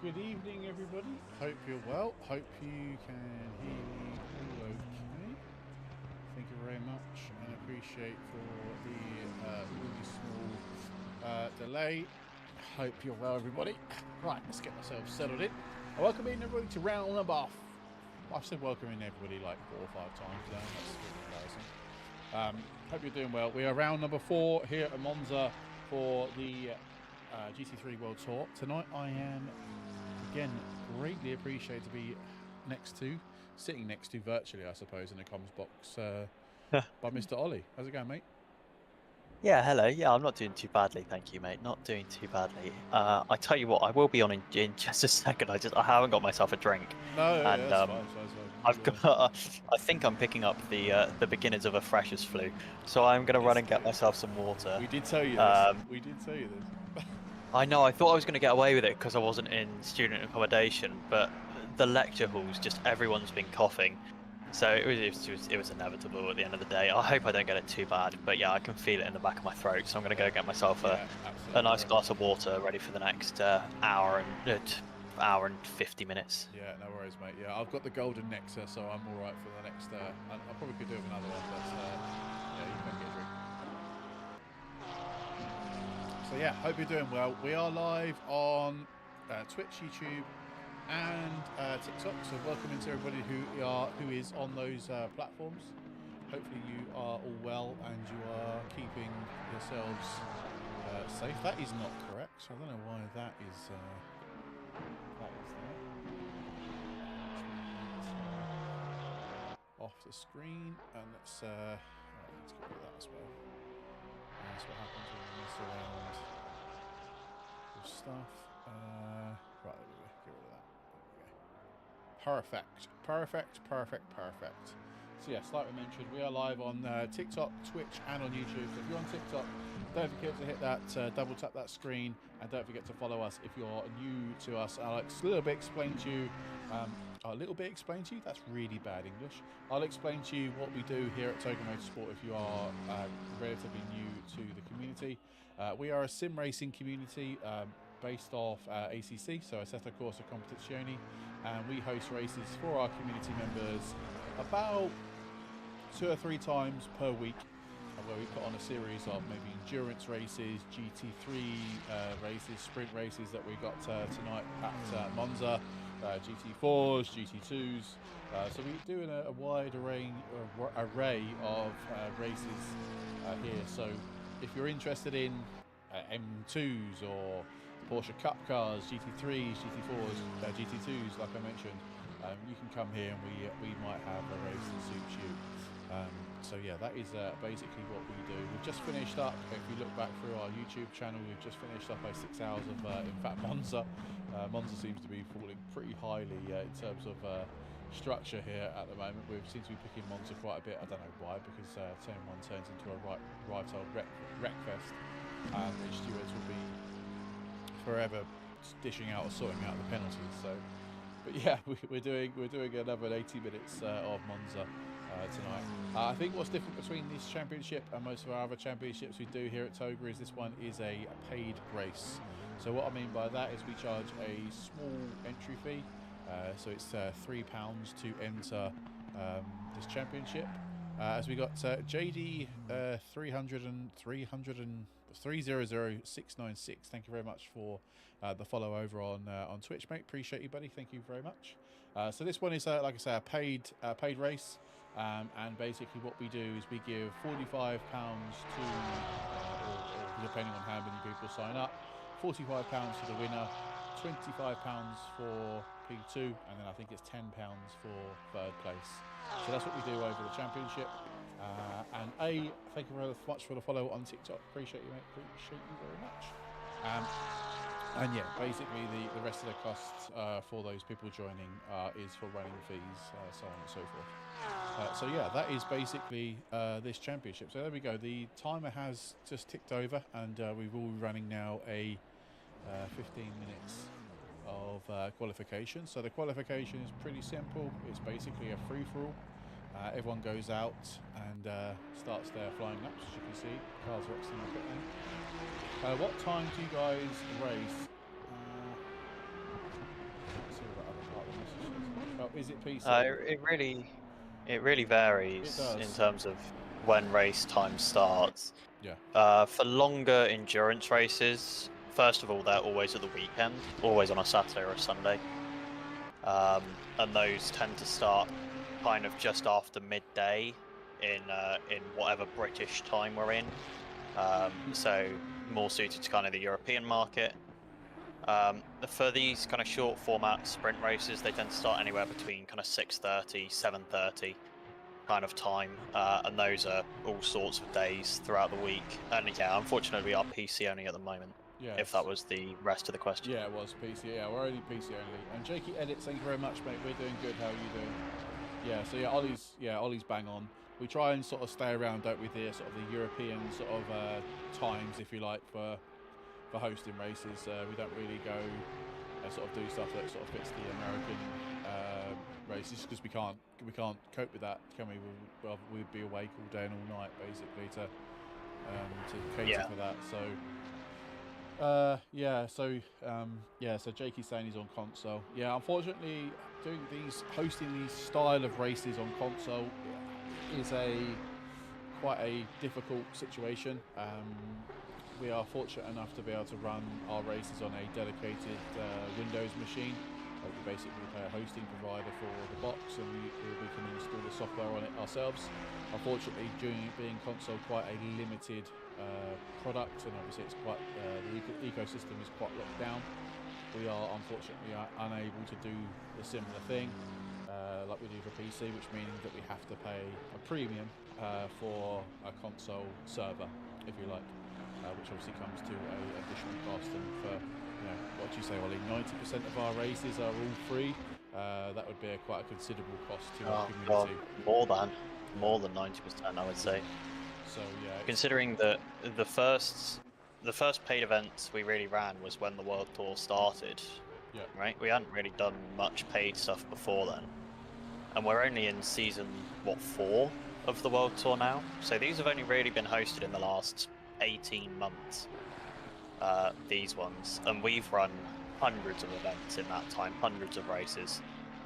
Good evening, everybody. Hope you're well. Hope you can hear me all okay. Thank you very much, and appreciate for the really small delay. Hope you're well, everybody. Right, let's get ourselves settled in. I welcome in everybody to round number. I've said welcome in everybody like 4 or 5 times now. That's good embarrassing. Hope you're doing well. We are round number 4 here at Monza for the GT3 World Tour. Tonight I am, again, greatly appreciated to be sitting next to virtually, I suppose, in the comms box by Mr. Ollie. How's it going, mate? Yeah, hello. Yeah, I'm not doing too badly, thank you, mate. Not doing too badly. I tell you what, I will be on in just a second. I haven't got myself a drink. No, And yeah, that's fine. I've got. I think I'm picking up the beginnings of a freshers flu, so I'm gonna run and get myself some water. We did tell you this. We did tell you this. I know. I thought I was gonna get away with it because I wasn't in student accommodation, but the lecture halls, just everyone's been coughing. So it was inevitable at the end of the day. I hope I don't get it too bad, but yeah, I can feel it in the back of my throat. So I'm going to go get myself a nice glass of water ready for the next hour and 50 minutes. Yeah, no worries, mate. Yeah, I've got the golden Nexa, so I'm all right for the next. I probably could do with another one, but yeah, you can get a drink. So yeah, hope you're doing well. We are live on Twitch, YouTube, and TikTok. So welcome into everybody who is on those platforms. Hopefully you are all well and you are keeping yourselves safe. That is not correct. So I don't know why that is there. Off the screen, and let's get rid of that as well. And that's what happens when you mess around with stuff. Right, there we go. Get rid of that. Perfect. So yes, like we mentioned, we are live on TikTok, Twitch, and on YouTube. So if you're on TikTok, don't forget to hit that, double tap that screen, and don't forget to follow us if you're new to us. Alex, a little bit explain to you. That's really bad English. I'll explain to you what we do here at Toga Motorsport if you are relatively new to the community. We are a sim racing community based off ACC, so Assetto Corsa Competizione, and we host races for our community members about 2 or 3 times per week, where we put on a series of maybe endurance races, GT3 races, sprint races that we got tonight at Monza, GT4s, GT2s. So we're doing a wide array of races here. So if you're interested in M2s or Porsche Cup cars, GT3s, GT4s, GT2s, like I mentioned, you can come here and we might have a race that suits you. So yeah, that is basically what we do. We've just finished up, if you look back through our YouTube channel, we've just finished up 6 hours of, in fact, Monza. Monza seems to be falling pretty highly in terms of structure here at the moment. We seem to be picking Monza quite a bit. I don't know why, because turn 1 turns into a right old wreck fest, and the stewards will be forever dishing out or sorting out the penalties. So, but yeah, we're doing another 80 minutes of Monza tonight. I think what's different between this championship and most of our other championships we do here at Toga is this one is a paid race. So what I mean by that is we charge a small entry fee. So it's £3 to enter this championship. As we got JD 300696. Thank you very much for the follow over on Twitch, mate. Appreciate you, buddy. Thank you very much. So this one is, like I say, a paid race. And basically what we do is we give £45 to, or depending on how many people sign up, £45 for the winner, £25 for P2, and then I think it's £10 for 3rd place. So that's what we do over the championship. And thank you very much for the follow on TikTok. Appreciate you, mate. Appreciate you very much. And yeah, basically the rest of the costs for those people joining is for running fees, so on and so forth. So yeah, that is basically this championship. So there we go. The timer has just ticked over, and we will be running now a 15 minutes of qualification. So the qualification is pretty simple. It's basically a free-for-all. Everyone goes out and starts their flying laps, as you can see. Cars are excellent in the pit lane. What time do you guys race? Is it PC? It really varies in terms of when race time starts. Yeah. For longer endurance races, first of all, they're always at the weekend, always on a Saturday or a Sunday. And those tend to start kind of just after midday in whatever British time we're in. So more suited to kind of the European market. For these kind of short format sprint races, they tend to start anywhere between kind of 6:30, 7:30 kind of time, and those are all sorts of days throughout the week. And yeah, unfortunately, we are PC only at the moment. Yes. If that was the rest of the question. Yeah, it was PC. Yeah, we're only PC only. And Jakey Edit, thank you very much, mate. We're doing good. How are you doing? Yeah. So yeah, Ollie's bang on. We try and sort of stay around, don't we? The sort of the European sort of times, if you like, for hosting races. We don't really go sort of do stuff that sort of fits the American races because we can't cope with that, can we? We'd be awake all day and all night basically to cater for that. So. So Jakey's saying he's on console. Yeah, unfortunately, hosting these style of races on console is quite a difficult situation. We are fortunate enough to be able to run our races on a dedicated Windows machine. We basically pay a hosting provider for the box, and we can install the software on it ourselves. Unfortunately, being console quite a limited product, and obviously it's quite the ecosystem is quite locked down. We are unfortunately unable to do a similar thing like we do for PC, which means that we have to pay a premium for a console server, if you like, which obviously comes to an additional cost. And for what do you say, Ollie? 90% of our races are all free. That would be quite a considerable cost to our community. God, more than 90%, I would say. So yeah, considering that the first paid events we really ran was when the World Tour started. Yeah. Right. We hadn't really done much paid stuff before then, and we're only in season 4 of the World Tour now. So these have only really been hosted in the last 18 months. These ones, and we've run hundreds of events in that time, hundreds of races.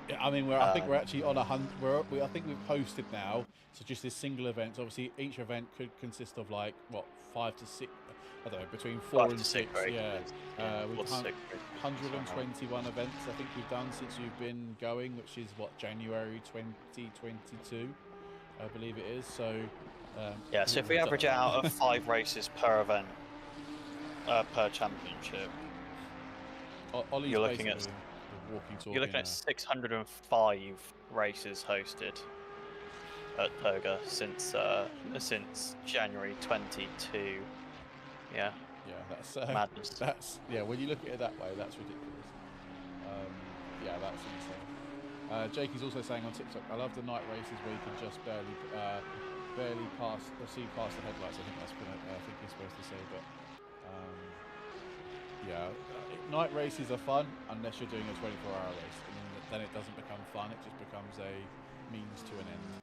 Yeah, I mean, I think we're actually on 100. I think we've hosted now. So just this single event. Obviously, each event could consist of like 5 to 6. I don't know, between 4 and 6. Yeah. We've done 121 events. I think we've done since you've been going, which is January 2022, I believe it is. So. Yeah. So if we average out of 5 races per event, per championship, Ollie's you're looking at. You're looking at 605 races hosted at Toga since January 22. Yeah. Yeah, that's madness. That's when you look at it that way, that's ridiculous. Yeah, that's insane. Jakey's also saying on TikTok, I love the night races where you can just barely see past the headlights. I think that's I think he's supposed to say, but yeah, night races are fun unless you're doing a 24-hour race, and then it doesn't become fun. It just becomes a means to an end.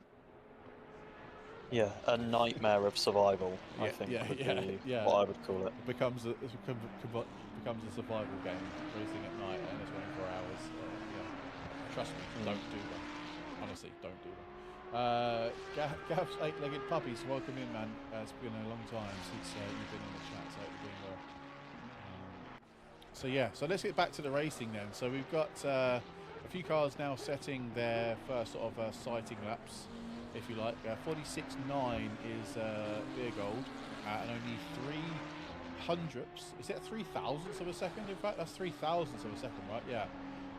Yeah, a nightmare of survival. I think would be what I would call it. It becomes a survival game, racing at night and it's 24 hours. Trust me, don't do that. Honestly, don't do that. Gav's 8-legged puppies, welcome in, man. It's been a long time since you've been in the chat, so I hope you're doing well. So yeah, so let's get back to the racing then. So we've got a few cars now setting their first sort of sighting laps, if you like. 46.9 is beer gold, and only 300ths. Is it 3,000ths of a second? In fact, that's 3,000ths of a second, right? Yeah.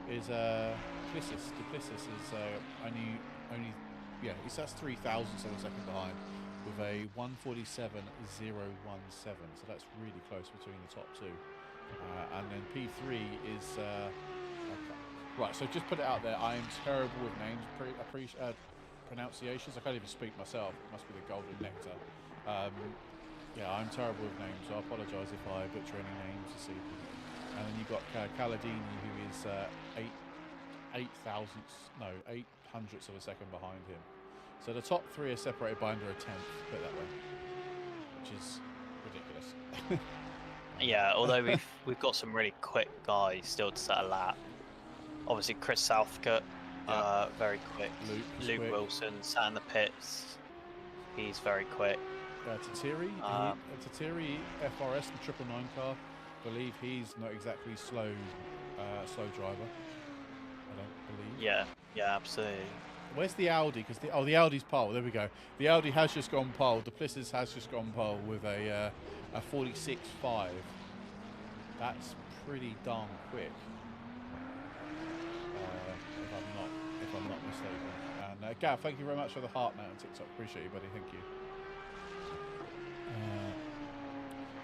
Is Duplessis is that's 3,000ths of a second behind with a 147.017. So that's really close between the top two. And then P3 is right. So just put it out there. I am terrible with names, pronunciations. I can't even speak myself. It must be the golden nectar. Yeah, I'm terrible with names, so I apologise if I butcher any names this evening. And then you've got Caladini, who is 800ths of a second behind him. So the top three are separated by under a tenth. Put it that way, which is ridiculous. Yeah, although we've got some really quick guys still to set a lap. Obviously, Chris Southcott very quick. Luke quick. Wilson sat in the pits. He's very quick. Tatiri FRS, the 999 car. Believe he's not exactly slow driver. I don't believe. Yeah, absolutely. Where's the Audi? Because the Audi's pole. There we go. The Audi has just gone pole. The Duplessis has just gone pole with a 46.5. That's pretty darn quick. If I'm not mistaken. And Gav, thank you very much for the heart now on TikTok. Appreciate you, buddy. Thank you.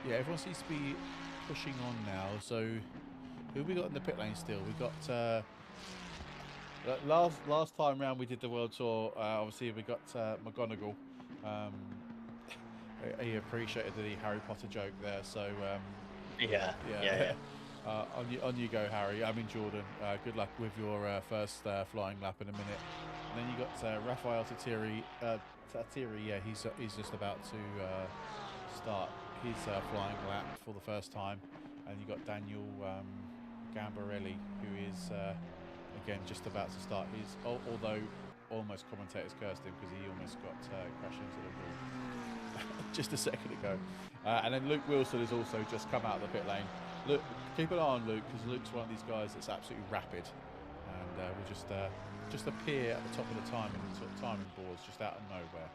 Yeah, everyone seems to be pushing on now. So, who have we got in the pit lane still? We got last time round we did the world tour. Obviously, we got McGonagall. He appreciated the Harry Potter joke there. So yeah. On you go, Harry. I mean Jordan. Good luck with your first flying lap in a minute. And then you got Raphael Tatiri. Yeah, he's just about to start his flying lap for the first time. And you got Daniel Gambarelli, who is again just about to start his. Although almost commentators cursed him because he almost got crashed into the wall just a second ago. And then Luke Wilson has also just come out of the pit lane. Look, keep an eye on Luke because Luke's one of these guys that's absolutely rapid, and will just appear at the top of the timing timing boards just out of nowhere.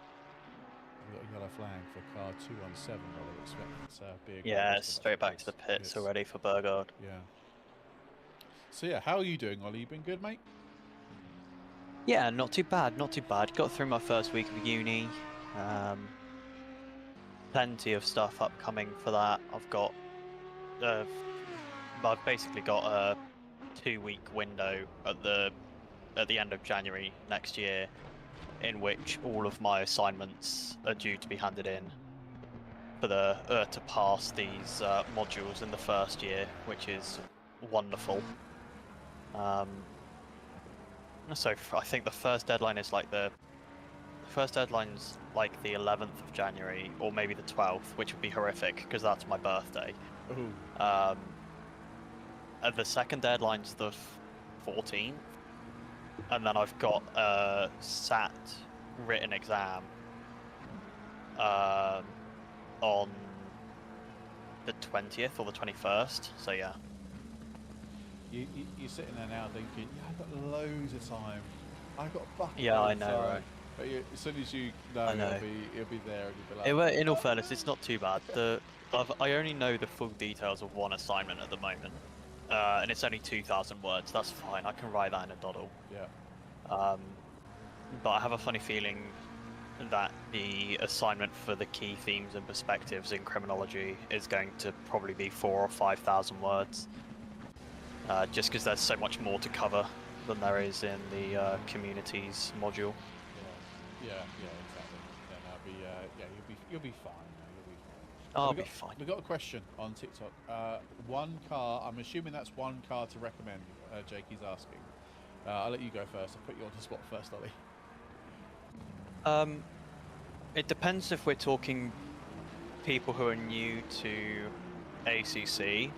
We've got a yellow flag for car 217. I would expect it's big. Yeah, straight back to the pits already for Burgard. Yeah. So yeah, how are you doing, Ollie? You been good, mate? Yeah, not too bad, not too bad. Got through my first week of uni. Plenty of stuff upcoming for that. I've basically got a 2-week window at the end of January next year, in which all of my assignments are due to be handed in for to pass these modules in the first year, which is wonderful. So I think the first deadline is like the 11th of January, or maybe the 12th, which would be horrific because that's my birthday. Ooh. And the second deadline's the 14th, and then I've got a SAT written exam on the 20th or the 21st. So yeah. You're sitting there now thinking, yeah, I've got loads of time. I've got bucket. Yeah, I know, right? But as soon as you know, it'll be there. And you'll be like, in all fairness, it's not too bad. I only know the full details of one assignment at the moment, and it's only 2,000 words. That's fine. I can write that in a doddle. Yeah. But I have a funny feeling that the assignment for the key themes and perspectives in criminology is going to probably be 4,000 or 5,000 words. Just because there's so much more to cover than there is in the communities module. Yeah, exactly. You'll be fine. I'll be fine. We got a question on TikTok. One car. I'm assuming that's one car to recommend. Jakey's asking. I'll let you go first. I'll put you on the spot first, Ollie. It depends if we're talking people who are new to ACC.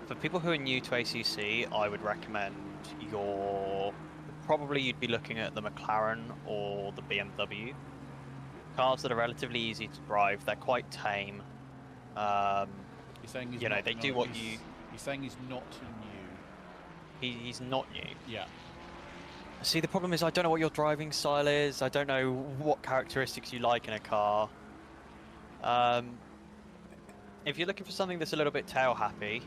For people who are new to ACC, I would recommend you'd be looking at the McLaren or the BMW. Cars that are relatively easy to drive. They're quite tame. You're saying they do what you. You're saying he's not new. He's not new. Yeah. See, the problem is I don't know what your driving style is. I don't know what characteristics you like in a car. If you're looking for something that's a little bit tail happy,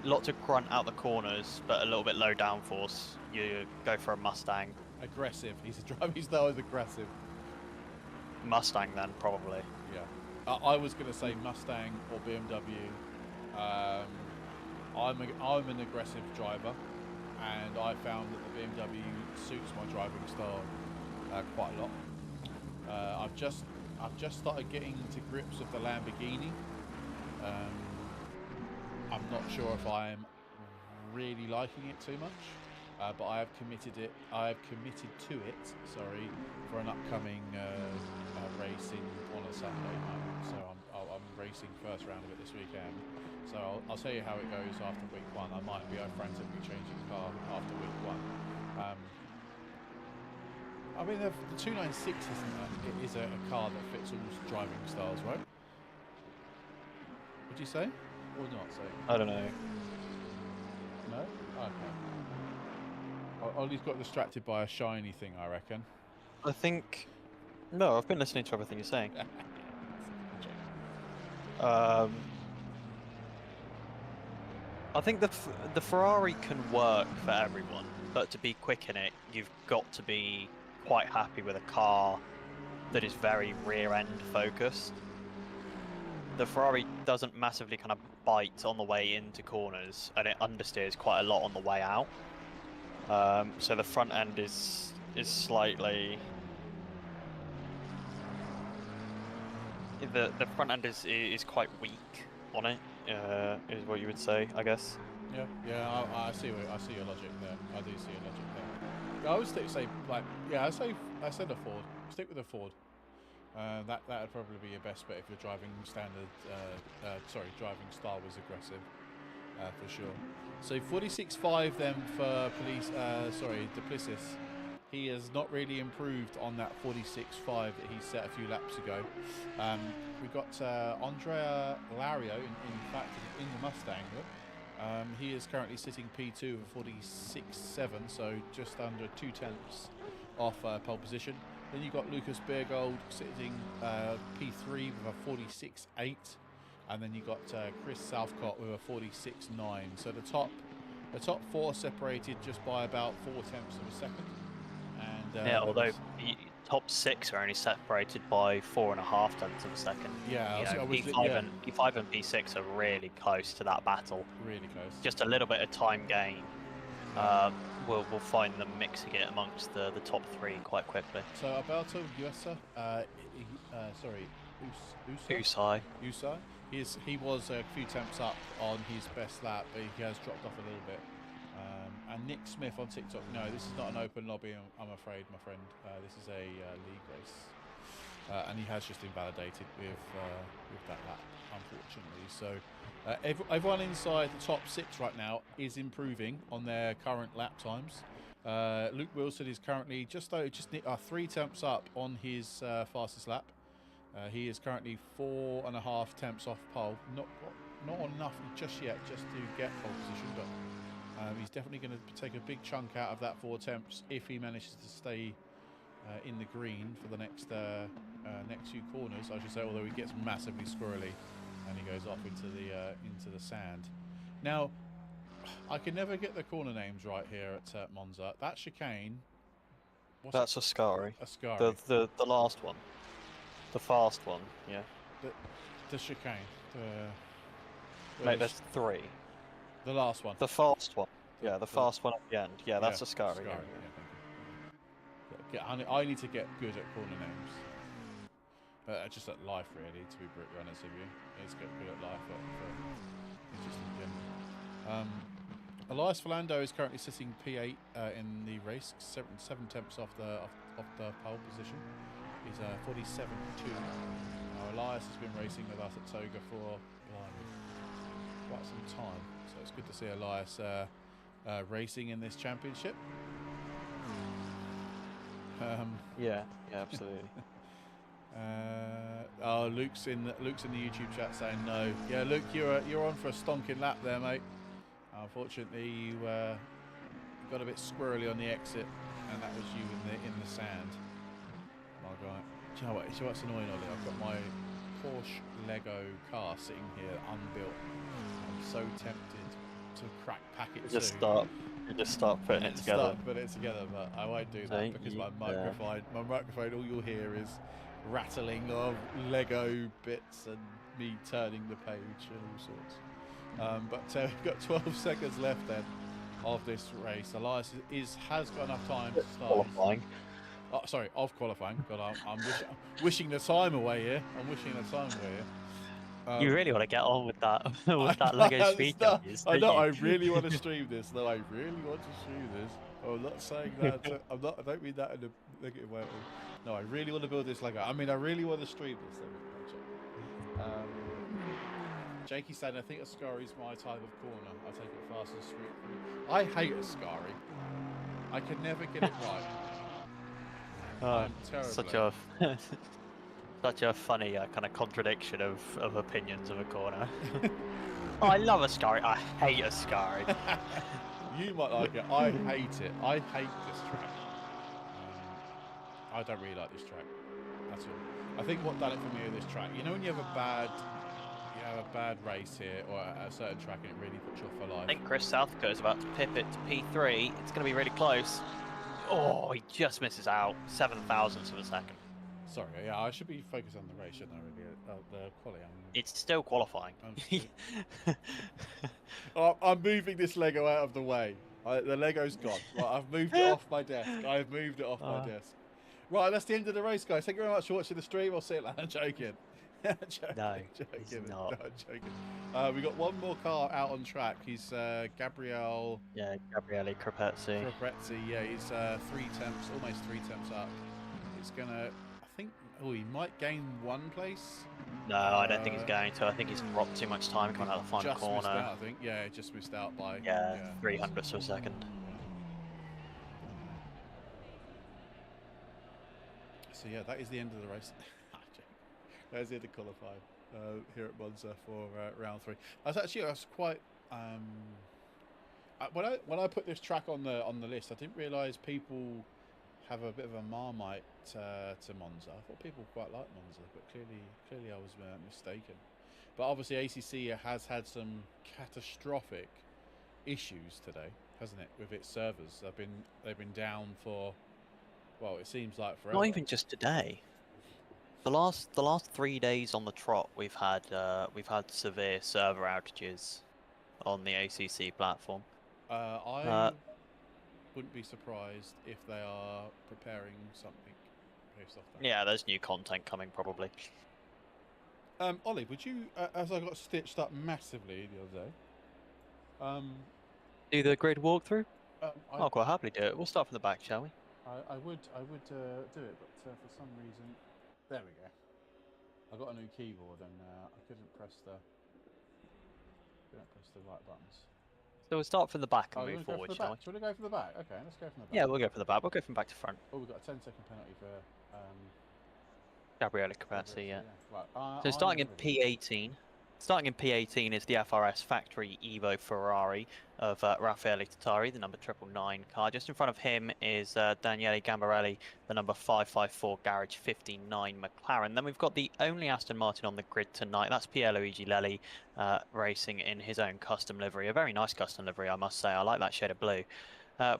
lots of grunt out the corners, but a little bit low downforce, you go for a Mustang. Aggressive. His driving style is aggressive. Mustang, then, probably. Yeah. I was going to say Mustang or BMW. I'm an aggressive driver, and I found that the BMW suits my driving style quite a lot. I've just started getting to grips with the Lamborghini. I'm not sure if I'm really liking it too much, but I have committed to it. Sorry, for an upcoming racing on a Saturday night. So I'm racing first round of it this weekend. So I'll tell you how it goes after week one. I might be frantically changing the car after week one. I mean, the 296 it is a car that fits all driving styles, right? Would you say? Or not say? I don't know. No? Okay. Ollie's got distracted by a shiny thing, I reckon. I think... No, I've been listening to everything you're saying. I think the Ferrari can work for everyone, but to be quick in it, you've got to be quite happy with a car that is very rear-end focused. The Ferrari doesn't massively kind of bite on the way into corners, and it understeers quite a lot on the way out. So the front end is slightly... The front end is quite weak on it, is what you would say, I guess. Yeah, I see your logic there. I do see your logic there. I always say like, yeah, I said a Ford. Stick with a Ford. That would probably be your best bet if you're driving standard. Driving Star Wars aggressive, for sure. So 46.5 then for Duplessis. He has not really improved on that 46.5 that he set a few laps ago. We've got Andrea Lario, in fact, in the Mustang. Look. He is currently sitting P2 with a 46.7, so just under 2/10 off pole position. Then you've got Lucas Beergold sitting P3 with a 46.8, and then you've got Chris Southcott with a 46.9. So the top four separated just by about 0.4 of a second. And yeah, although top six are only separated by 4.5 tenths of a second. Yeah, P5 and P6 are really close to that battle. Really close. Just a little bit of time gain. We'll find them mixing it amongst the top three quite quickly. So Alberto Usai. He was a few tenths up on his best lap, but he has dropped off a little bit. And Nick Smith on TikTok. No, this is not an open lobby, I'm afraid, my friend. This is a league race, and he has just invalidated with that lap, unfortunately. So everyone inside the top 6 right now is improving on their current lap times. Luke Wilson is currently just 3 tenths up on his fastest lap. He is currently 4.5 tenths off pole. Not enough just yet, just to get pole position, but. He's definitely going to take a big chunk out of that 4 tenths if he manages to stay in the green for the next few corners, I should say. Although he gets massively squirrely and he goes off into the sand. Now, I can never get the corner names right here at Monza. That chicane. That's Ascari. Ascari. The last one, the fast one. Yeah. The chicane. Mate, there's 3. The last one. The fast one. Yeah, the fast one at the end. Yeah, that's Ascari. Yeah, I need to get good at corner names. Just at life, really, to be brutally honest with you. I need to get good at life, just in general. Elias Philando is currently sitting P8 in the race, 7 tenths off the pole position. He's 47.2. Now, Elias has been racing with us at Toga for quite some time. So it's good to see Elias racing in this championship. Yeah, absolutely. Luke's in the YouTube chat saying no. Yeah, Luke, you're on for a stonking lap there, mate. Unfortunately, you got a bit squirrely on the exit, and that was you in the sand. My God, do you know what's annoying, Ollie? I've got my Porsche Lego car sitting here unbuilt. I'm so tempted to pack it. Just start putting it together. But I won't do that because my microphone, all you'll hear is rattling of Lego bits and me turning the page and all sorts. But we've got 12 seconds left then of this race. Elias has got enough time to start. Qualifying. Oh, sorry, of qualifying. God, I'm wishing the time away here. You really want to get on with that Lego speed. I know. I really want to stream this. No, I really want to stream this. I'm not saying that. I don't mean that in a negative way. No, I really want to build this Lego. I mean, I really want to stream this. Jakey said, I think Ascari's my type of corner. I take it fast and sweet. I hate Ascari. I can never get it right. I'm terrible. Such a such a funny kind of contradiction of opinions of a corner. Oh, I love Ascari. I hate Ascari. You might like it. I hate it. I hate this track. I don't really like this track at all. I think what done it for me with this track, you know, when you have a bad race here or at a certain track and it really puts you off for life. I think Chris Southcote is about to pip it to P3. It's going to be really close. Oh, he just misses out 7,000ths of a second. Sorry, yeah, I should be focused on the race, shouldn't I? Really, the quality. It's still qualifying. I'm moving this Lego out of the way. The Lego's gone. Right, I've moved it off my desk. I've moved it off my desk. Right, that's the end of the race, guys. Thank you very much for watching the stream. I'll see you later. I'm joking. No, he's not. No, I'm joking. We got one more car out on track. He's Gabriele. Yeah, Gabriele Crepezzi. Yeah, he's 3 temps, almost 3 temps up. He's gonna, I think, he might gain 1 place. No, I don't think he's going to. I think he's robbed too much time coming out of the final corner. Missed out, I think. Yeah, just missed out by 300ths of a second. So yeah, that is the end of the race. There's the end of qualifying here at Monza for round 3. I was quite when I put this track on the list, I didn't realise people have a bit of a marmite to Monza. I thought people quite like Monza, but clearly I was mistaken. But obviously ACC has had some catastrophic issues today, hasn't it, with its servers? They've been down for, well, it seems like forever. Not even just today. The last 3 days on the trot, we've had severe server outages on the ACC platform. I wouldn't be surprised if they are preparing something based off that. Yeah, there's new content coming probably. Ollie, would you, as I got stitched up massively the other day, do the grid walkthrough? I'll quite happily do it. We'll start from the back, shall we? I would do it, but for some reason, there we go. I got a new keyboard and I couldn't press the right buttons. So we'll start from the back and move forward, shall we? Should we go from the back? Okay, let's go from the back. Yeah, we'll go from the back. We'll go from back to front. Oh, we've got a 10-second penalty for Gabriele Crepezzi, yeah. Right, so starting in P18. Starting in P18 is the FRS Factory Evo Ferrari of Raffaele Tattari, the number 999 car. Just in front of him is Daniele Gambarelli, the number 554 Garage 59 McLaren. Then we've got the only Aston Martin on the grid tonight. That's Pierluigi Lelli racing in his own custom livery. A very nice custom livery, I must say. I like that shade of blue.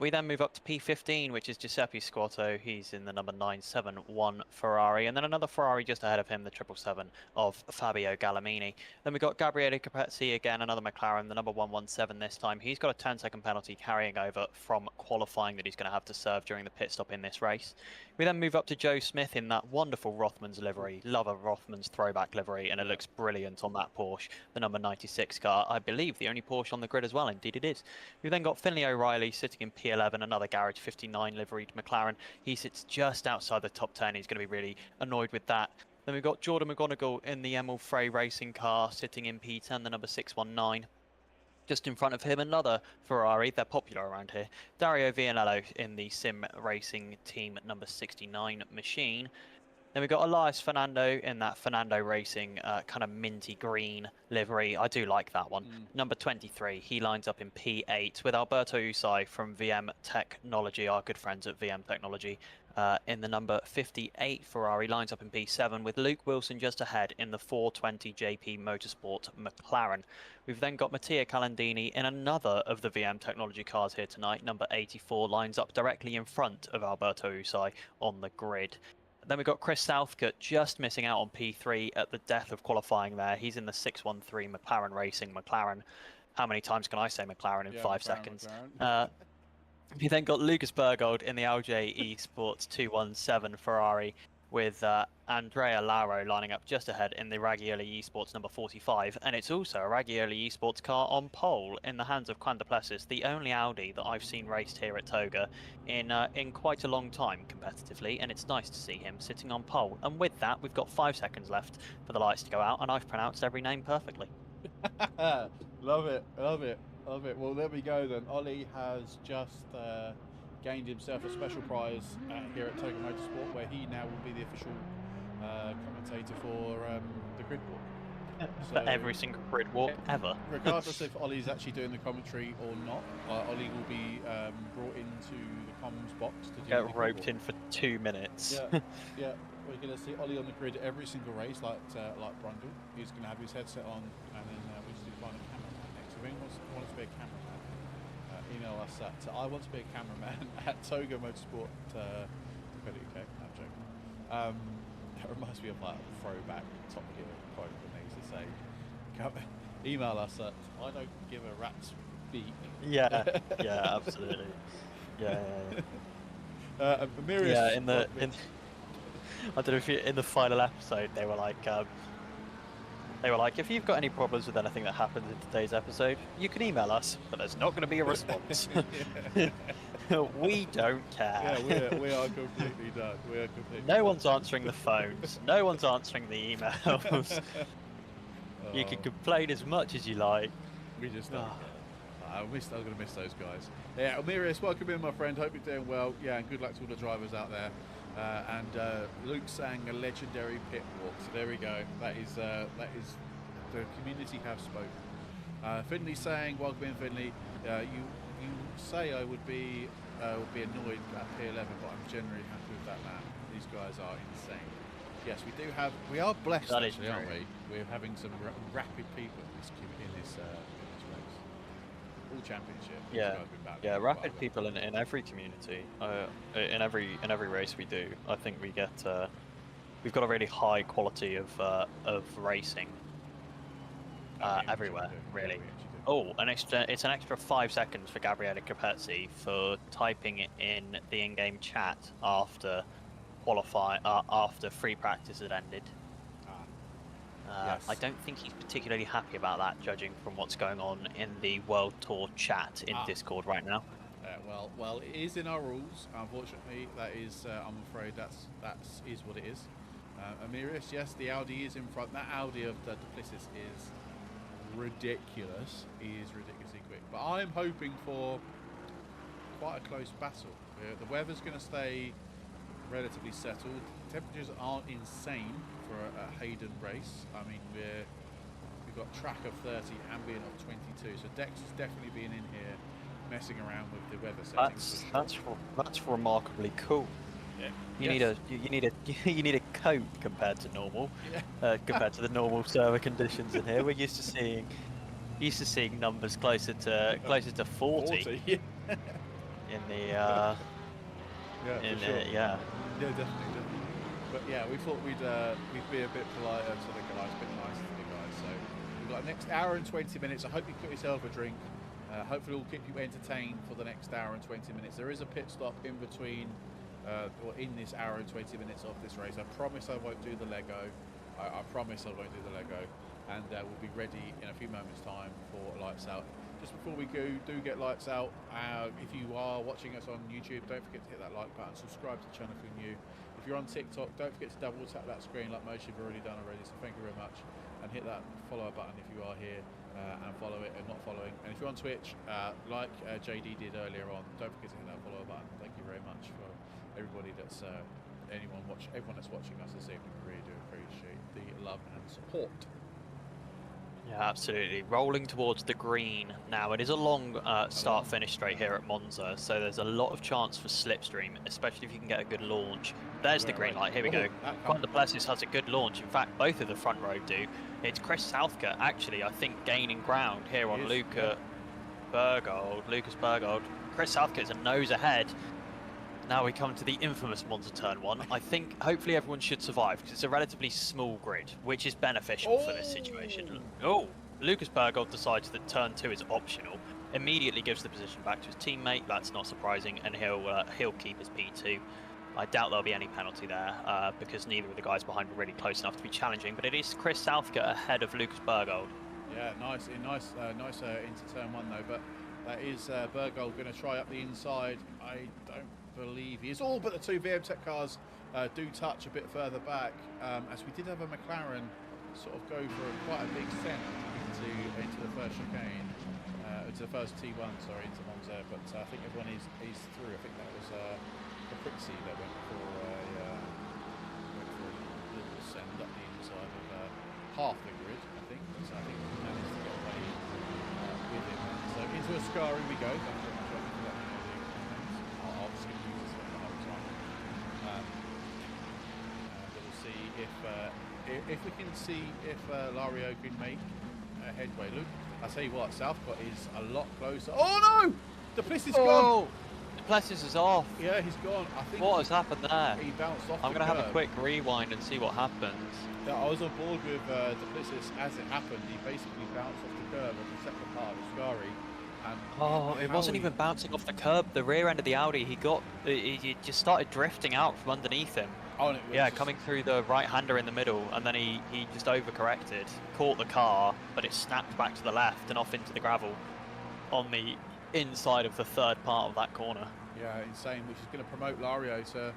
We then move up to P15, which is Giuseppe Squatto. He's in the number 971 Ferrari. And then another Ferrari just ahead of him, the 777 of Fabio Gallamini. Then we've got Gabriele Capezzi, again, another McLaren, the number 117 this time. He's got a 10-second penalty carrying over from qualifying that he's going to have to serve during the pit stop in this race. We then move up to Joe Smith in that wonderful Rothmans livery. Love a Rothmans throwback livery, and it looks brilliant on that Porsche, the number 96 car. I believe the only Porsche on the grid as well. Indeed it is. We've then got Finlay O'Reilly sitting in P11, another Garage 59 liveried McLaren. He sits just outside the top 10. He's going to be really annoyed with that. Then we've got Jordan McGonigal in the Emil Frey racing car sitting in P10, the number 619. Just in front of him, another Ferrari. They're popular around here. Dario Vianello in the Sim Racing Team number 69 machine. Then we've got Elias Fernando in that Fernando Racing kind of minty green livery. I do like that one. Number 23, he lines up in P8 with Alberto Usai from VM Technology, our good friends at VM Technology. In the number 58 Ferrari, lines up in P7 with Luke Wilson just ahead in the 420 JP Motorsport McLaren. We've then got Mattia Calandini in another of the VM Technology cars here tonight. Number 84 lines up directly in front of Alberto Usai on the grid. Then we've got Chris Southcote just missing out on P3 at the death of qualifying there. He's in the 613 McLaren Racing McLaren. How many times can I say McLaren in 5 seconds? We then got Lucas Bergold in the LJ Esports 217 Ferrari with Andrea Lauro lining up just ahead in the Raggioli Esports number 45. And it's also a Raggioli Esports car on pole in the hands of Juan de Plessis, the only Audi that I've seen raced here at Toga in quite a long time competitively. And it's nice to see him sitting on pole. And with that, we've got 5 seconds left for the lights to go out. And I've pronounced every name perfectly. Love it, love it, love it. Well, there we go then. Ollie has just gained himself a special prize here at Toga Motorsport, where he now will be the official commentator for the grid walk. For every single grid walk ever. Regardless if Ollie's actually doing the commentary or not, Ollie will be brought into the comms box to do Get roped in for 2 minutes. Yeah. We're going to see Ollie on the grid every single race, like Brundle. He's going to have his headset on, and then we just find a cameraman next. If anyone wants to be a cameraman, email us at I want to be a cameraman at Toga Motorsport. Okay, I'm joking. That reminds me of like a throwback Top Gear quote when they used to say, email us at I don't give a rat's beak. Yeah, absolutely. Yeah. Mirius, yeah, I don't know if in the final episode they were like, if you've got any problems with anything that happens in today's episode, you can email us, but there's not going to be a response. We don't care. Yeah, we are completely done. No one's answering the phones. No one's answering the emails. You can complain as much as you like. We just don't. I'm going to miss those guys. Yeah, Mirius, welcome in, my friend. Hope you're doing well. Yeah, and good luck to all the drivers out there. And Luke sang a legendary pit walk. So there we go. That is the community have spoken. Finley saying, welcome in, Finley. You say I would be annoyed at P11, but I'm generally happy with that man. These guys are insane. Yes, we are blessed, that actually, aren't we? We're having some rapid people in this race. All championship. Rapid people in every community, in every race we do. I think we've got a really high quality of racing everywhere, really. Oh, it's an extra 5 seconds for Gabriele Capezzi for typing in the in-game chat after after free practice had ended. Yes. I don't think he's particularly happy about that, judging from what's going on in the World Tour chat in Discord right now. Well, it is in our rules. Unfortunately, that is. I'm afraid that is what it is. Amirius, yes, the Audi is in front. That Audi of the Duplessis is ridiculous. He is ridiculously quick. But I'm hoping for quite a close battle. The weather's going to stay relatively settled. Temperatures aren't insane for a Hayden race. I mean, we've got track of 30, ambient of 22. So Dex is definitely being in here, messing around with the weather settings. That's remarkably cool. Yeah. You need a coat compared to normal. Compared to the normal server conditions in here. We're used to seeing numbers closer to 40. 40. Yeah. In the Yeah, definitely. But yeah, we thought we'd be a bit politer to the guys, a bit nicer to the guys. So we've got the next hour and 20 minutes. I hope you got yourself a drink. Hopefully we'll keep you entertained for the next hour and 20 minutes. There is a pit stop in between, or in this hour and 20 minutes of this race. I promise I won't do the Lego. I promise I won't do the Lego. And we'll be ready in a few moments' time for lights out. Just before we do get lights out, if you are watching us on YouTube, don't forget to hit that like button, subscribe to the channel if you're new. If you're on TikTok, don't forget to double tap that screen like most of you have already done already, so thank you very much. And hit that follow button if you are here, and follow it and not following. And if you're on Twitch, like JD did earlier on, don't forget to hit that follow button. Thank you very much for everybody that's, everyone that's watching us this evening. We really do appreciate the love and support. Yeah, absolutely. Rolling towards the green now. It is a long start-finish straight here at Monza, so there's a lot of chance for slipstream, especially if you can get a good launch. There's the green light. Here we go. Juan Duplessis has a good launch. In fact, both of the front row do. It's Chris Southgate, actually, I think, gaining ground here on Lucas Bergold. Chris Southgate's a nose ahead. Now we come to the infamous Monza Turn 1. I think hopefully everyone should survive because it's a relatively small grid, which is beneficial for this situation. Oh, Lucas Bergold decides that Turn 2 is optional. Immediately gives the position back to his teammate. That's not surprising, and he'll keep his P2. I doubt there'll be any penalty there because neither of the guys behind were really close enough to be challenging. But it is Chris Southgate ahead of Lucas Bergold. Yeah, nice into Turn 1 though. But that is Bergold going to try up the inside. I don't believe he is. All but the two VM Tech cars do touch a bit further back, as we did have a McLaren sort of go for quite a big send into the first chicane, into the first T1, sorry, into Monza. But I think everyone is through. I think that was Caprixi that went for a little send up the inside of half the grid, I think. So I think we managed to get away with him. So into Ascari we go. Thank you very much for letting me know the comments. I'll skip these the whole time. But we'll see if we can see if Lario can make a headway. Look, I tell you what, Southcott is a lot closer. Oh no! Duplessis gone. Duplessis is off. Yeah, he's gone. I think What has happened there? He bounced off. I'm going to have a quick rewind and see what happens. Yeah, I was on board with Duplessis as it happened. He basically bounced off the curb on the second part of Ascari. Oh, it wasn't even bouncing off the curb. The rear end of the Audi, he just started drifting out from underneath him. Oh, and it was yeah, coming through the right-hander in the middle, and then he just overcorrected, caught the car, but it snapped back to the left and off into the gravel on the inside of the third part of that corner. Yeah, insane, which is going to promote Lario to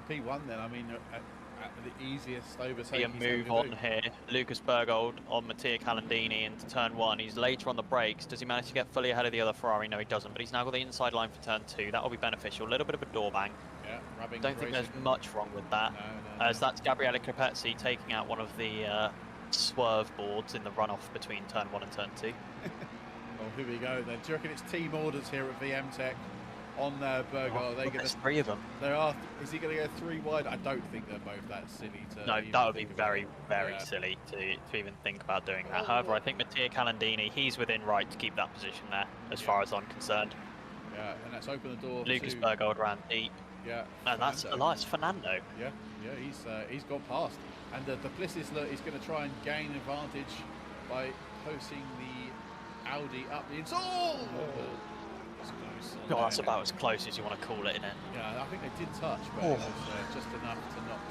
P1 then. I mean, at the easiest overtake. A move on here. Lucas Bergold on Mattia Calandini into turn 1. He's later on the brakes. Does he manage to get fully ahead of the other Ferrari? No, he doesn't, but he's now got the inside line for turn 2. That will be beneficial. A little bit of a door bang. Yeah, rubbing. Don't think there's much wrong with that. No. As that's Gabriele Capezzi taking out one of the swerve boards in the runoff between turn 1 and turn 2. Well, here we go then. Do you reckon it's team orders here at VM Tech on Bergold? There's 3 of them. There are. Is he going to go 3 wide? I don't think they're both that silly to. No, that would be very silly to even think about doing that. However, I think Mattia Calandini, he's within right to keep that position there, as far as I'm concerned. Yeah, and that's opened the door. Lucas Bergold ran deep. Yeah, and that's Elias Fernando. Yeah, he's gone past, and Duplessis is going to try and gain advantage by posting the Audi up the inside. Oh! God, that's about as close as you want to call it, isn't it? Yeah, I think they did touch, but it was just enough to not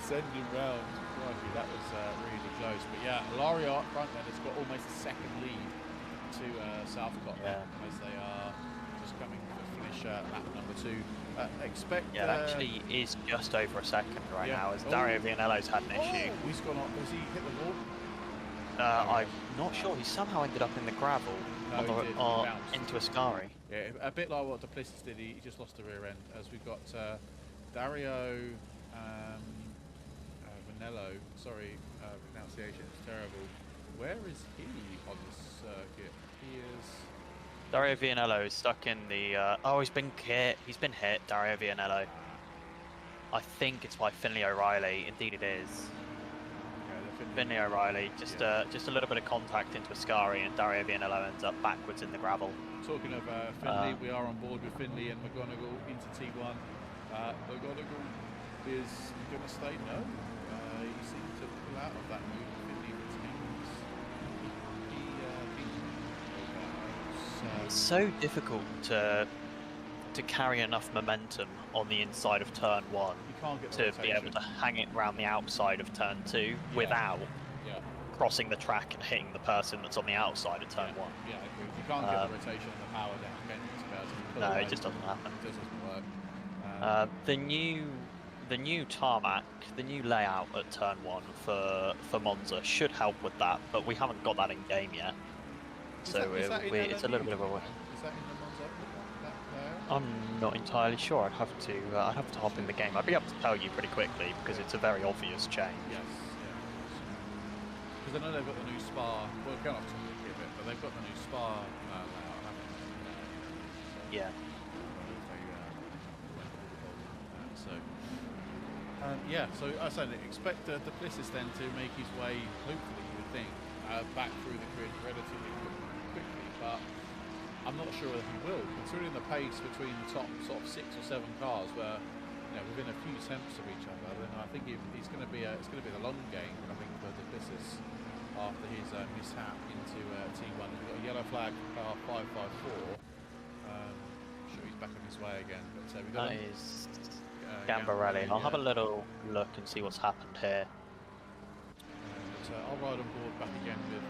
send him round. Crikey, that was really close. But yeah, Lario up front then has got almost a second lead to Southcott as they are just coming to finish lap number 2. It actually is just over a second now, as Dario Vianello's had an issue. He's gone up. Has he hit the wall? I'm not sure. He somehow ended up in the gravel into Ascari. Yeah, a bit like what Duplessis did. He just lost the rear end. As we've got Dario Vanello. Sorry, pronunciation is terrible. Where is he on the circuit? He is. Dario Vianello is stuck in the. He's been hit. He's been hit. Dario Vianello. I think it's by Finlay O'Reilly. Indeed, it is. Finlay O'Reilly, just a little bit of contact into Ascari, and Dario Vianello ends up backwards in the gravel. Talking of Finlay, we are on board with Finlay and McGonigal into T1. McGonigal is going to stay? No. He seems to pull out of that move. Finlay retains. It's so difficult to carry enough momentum on the inside of turn 1 to be able to hang it around the outside of turn 2 without crossing the track and hitting the person that's on the outside of turn 1. Yeah, I agree. You can't get the rotation and the power down. No, it just doesn't happen. It just doesn't work. The new tarmac, the new layout at turn 1 for Monza should help with that, but we haven't got that in game yet. So it's a little bit of a way. Is that in the Monza? I'm not entirely sure. I'd have to hop in the game. I'd be able to tell you pretty quickly because it's a very obvious change. Yes, because I know they've got the new Spa. Well, kind of a bit, but they've got the new Spa layout, haven't they? Yeah. So I said expect Duplessis then to make his way, hopefully you would think, back through the grid relatively quickly, but I'm not sure whether he will, considering the pace between the top sort of 6 or 7 cars, where within a few tenths of each other. Then I think it's going to be the long game. I think for Duplessis after his mishap into T1. We've got a yellow flag for car 554. I'm sure he's back on his way again. But we've got that is Gambarelli. I'll have a little look and see what's happened here. I'll ride on board back again with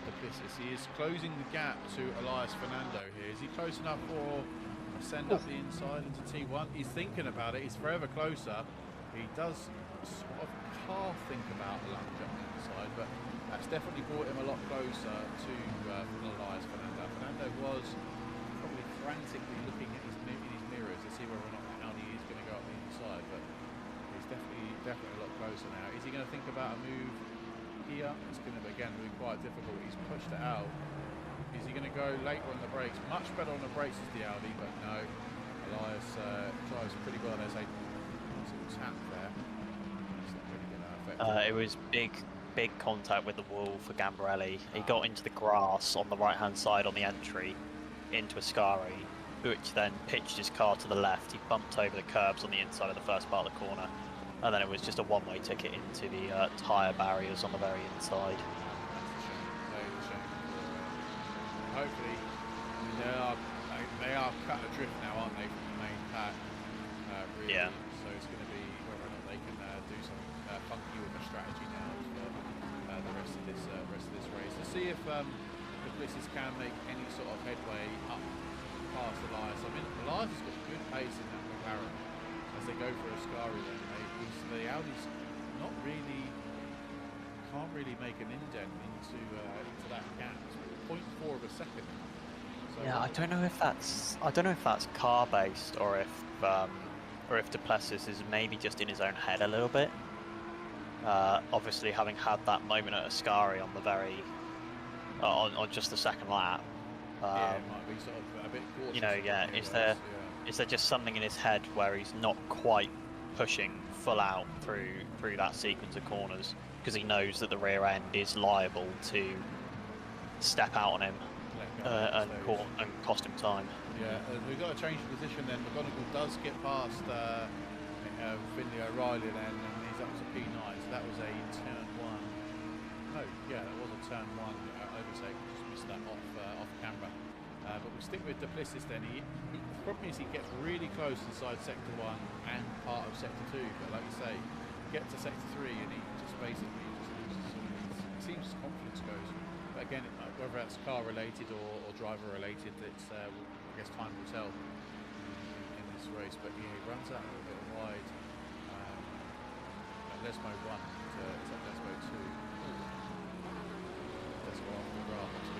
Duplessis. He is closing the gap to Elias Fernando here. Is he close enough for a send up the inside into T1? He's thinking about it. He's forever closer. He does sort of half think about a lunge up the inside, but definitely brought him a lot closer to Elias Fernando. Fernando was probably frantically looking at in his mirrors to see whether or not Audi is going to go up the inside, but he's definitely a lot closer now. Is he going to think about a move here? It's going to again be quite difficult. He's pushed it out. Is he going to go later on the brakes? Much better on the brakes is the Audi, but no. Elias drives pretty well. There's a little tap there. It's not really going to affect It was big contact with the wall for Gambarelli. He got into the grass on the right-hand side on the entry, into Ascari, which then pitched his car to the left. He bumped over the curbs on the inside of the first part of the corner, and then it was just a one-way ticket into the tyre barriers on the very inside. Hopefully, I mean, they are cut adrift now, aren't they, from the main pack? Really. Yeah. So it's going to be whether or not they can do something funky with a strategy now for the rest of this race. To see if the Blisses can make any sort of headway up past Elias. I mean, Elias has got good pace in that McLaren as they go for Ascari. Then the Audi's not really, can't really make an indent into that gap. 0.4 of a second. So Yeah, I don't know if that's car based or if Duplessis is maybe just in his own head a little bit. Obviously, having had that moment at Ascari on the very on just the second lap. Yeah, it might be sort of a bit cautious. You know, yeah. Is there just something in his head where he's not quite pushing full out through that sequence of corners because he knows that the rear end is liable to step out on him and cost him time. Yeah, we've got to change the position then. McGonigal does get past Finley O'Reilly then, and he's up to P9. So that was a turn 1. No, yeah, that was a turn 1 overtake. Just missed that off camera. But we stick with Duplessis then. The problem is he gets really close inside sector 1 and part of sector 2. But like you say, get to sector 3 and he just basically loses. It seems his confidence goes. But again, whether that's car related or driver related, it's I guess time will tell in this race. But yeah, he runs out a little bit wide. Lesmo 1 to Lesmo 2. Lesmo off the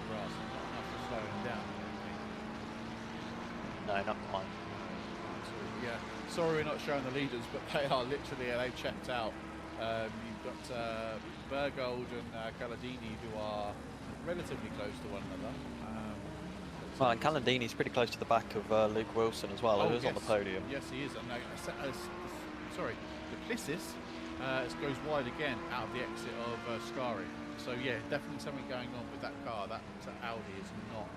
grass, not enough to slow him down. No, not quite. Yeah, sorry we're not showing the leaders, but they are literally, they've checked out. You've got Bergold and Caladini who are relatively close to one another. Well, and Calandini's pretty close to the back of Luke Wilson as well, who's on the podium. Yes, he is. And sorry, Duplessis goes wide again out of the exit of Scari. So yeah, definitely something going on with that car. That Audi is not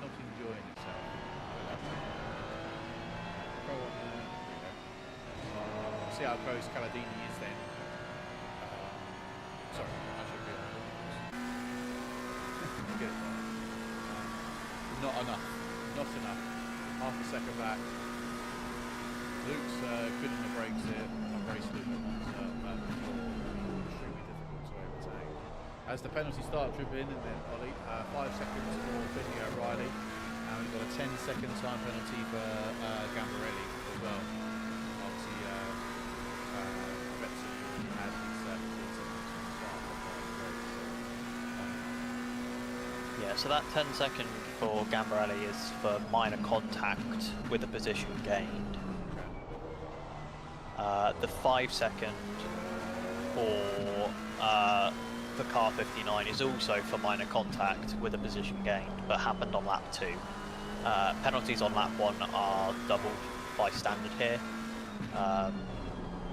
enjoying itself. Go on. See how close Caladini is then. Sorry, I should be on. Get it right. Not enough. Not enough. Half a second back. Luke's good on the brakes here. I've raced Luke at Monza before. Extremely difficult to overtake. As the penalty start dribbling in then, Ollie, 5 seconds for Finley O'Reilly. And we've got a 10-second time penalty for Gambarelli as well. Obviously, Betsy had his 15 seconds to start off the race. Yeah, so that 10-second for Gambarelli is for minor contact with a position gained. The 5-second for car 59 is also for minor contact with a position gained, but happened on lap 2. Penalties on lap 1 are doubled by standard here.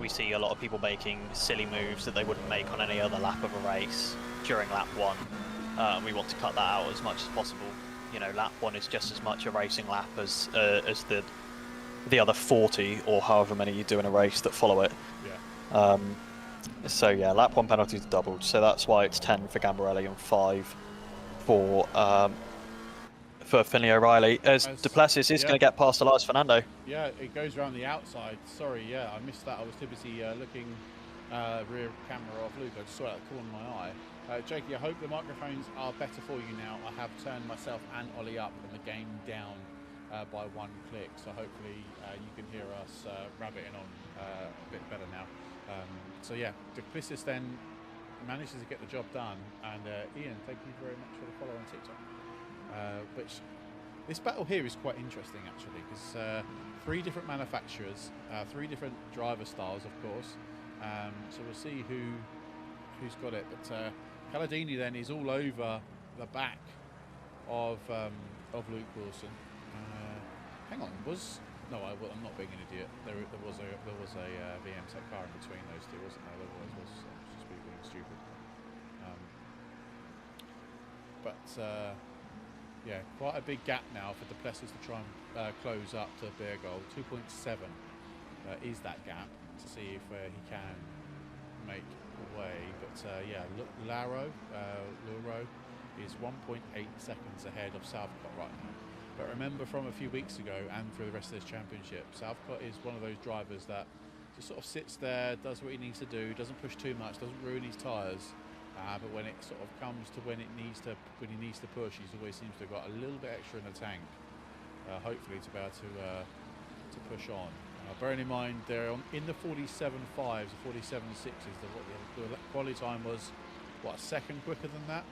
We see a lot of people making silly moves that they wouldn't make on any other lap of a race during lap 1. We want to cut that out as much as possible. You know, lap 1 is just as much a racing lap as the other 40 or however many you do in a race that follow it. Yeah. So yeah, lap 1 penalties are doubled. So that's why it's 10 for Gambarelli and 5 for Finley O'Reilly. As Duplessis is going to get past Elias Fernando. Yeah, it goes around the outside. Sorry, yeah, I missed that. I was too busy looking rear camera off Luke. I just saw that corner of my eye. Jakey, I hope the microphones are better for you now. I have turned myself and Ollie up and the game down by 1 click, so hopefully you can hear us rabbiting on a bit better now. So yeah, Duplessis then manages to get the job done. And Ian, thank you very much for the follow on TikTok. Which this battle here is quite interesting actually, because 3 different manufacturers, 3 different driver styles, of course. So we'll see who's got it. But Caladini then is all over the back of Luke Wilson. Hang on, no, I'm not being an idiot. There was a VM Tech car in between those two, wasn't there? Otherwise, was just being stupid. Yeah, quite a big gap now for Duplessis to try and close up to Beergold. 2.7 is that gap to see if he can make a way. But yeah, Laro is 1.8 seconds ahead of Southcott right now. But remember, from a few weeks ago and through the rest of this championship, Southcott is one of those drivers that just sort of sits there, does what he needs to do, doesn't push too much, doesn't ruin his tyres. But when it sort of comes to when he needs to push, he always seems to have got a little bit extra in the tank. Hopefully to be able to push on. Bearing in mind they're in the 47.5s, the 47.6s. The quality time was what, a second quicker than that.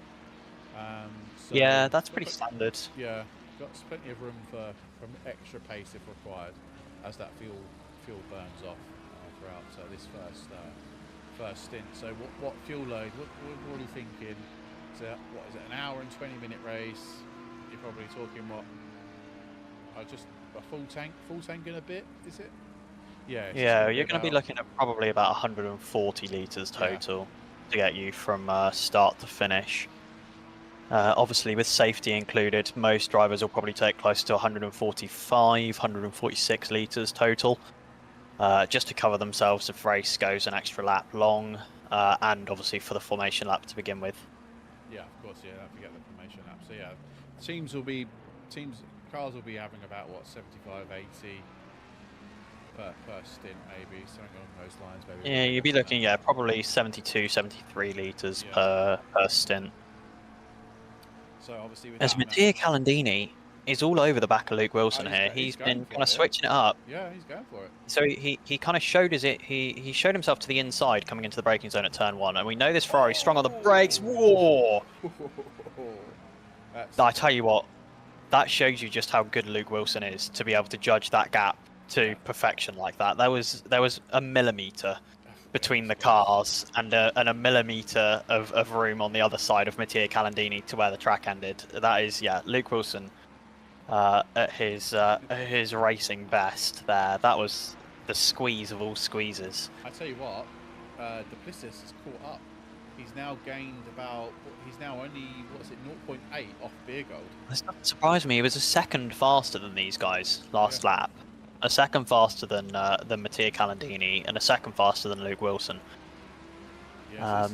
So yeah, that's pretty standard. Yeah, got plenty of room for extra pace if required, as that fuel burns off throughout this first stint. So what fuel load? What are you thinking? So what is it? An hour and 20-minute race? You're probably talking what? Just a full tank in a bit, is it? Yeah. Yeah, you're going to be looking at probably about 140 litres total to get you from start to finish. Obviously, with safety included, most drivers will probably take close to 145, 146 litres total, just to cover themselves if race goes an extra lap long, and obviously for the formation lap to begin with. Yeah, of course. Yeah, don't forget the formation lap. So yeah, cars will be having about what, 75, 80 per stint, maybe something along those lines. Maybe. Yeah, you'd be looking probably 72, 73 litres per stint. So obviously, as Mattia Calandini is all over the back of Luke Wilson here. He's been kind of switching it up. Yeah, he's going for it. So he kind of showed he showed himself to the inside coming into the braking zone at turn 1, and we know this Ferrari's strong on the brakes. Whoa! I tell you what, that shows you just how good Luke Wilson is to be able to judge that gap to perfection like that. There was a millimetre between the cars and a millimetre of room on the other side of Mattia Calandini to where the track ended. That is, Luke Wilson at his racing best there. That was the squeeze of all squeezes. I tell you what, Duplessis has caught up. He's now gained he's now only, 0.8 off Beergold. It's not surprised me. He was a second faster than these guys last lap. A second faster than Mattia Calandini, and a second faster than Luke Wilson. Yeah,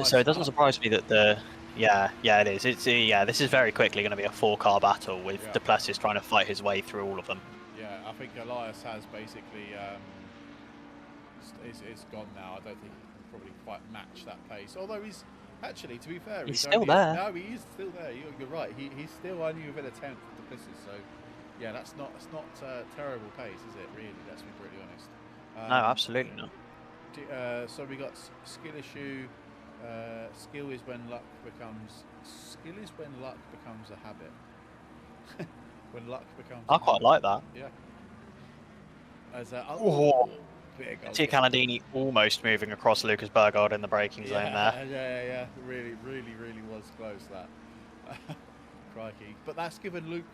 so it doesn't surprise me that it is. This is very quickly going to be a 4-car battle with Duplessis trying to fight his way through all of them. Yeah, I think Elias has basically it's gone now. I don't think he can probably quite match that pace. Although he's actually, to be fair, he's still there. No, he is still there. You're right. He's still only within a tenth of Duplessis. So. Yeah, that's not terrible pace, is it? Really, let's be pretty honest. No, absolutely not. So we got skill issue. Skill is when luck becomes a habit. When luck becomes. I quite like that. Yeah. As Mattia Calandini almost moving across Lucas Bergard in the braking zone there. Yeah. Really was close that. Crikey! But that's given Luke.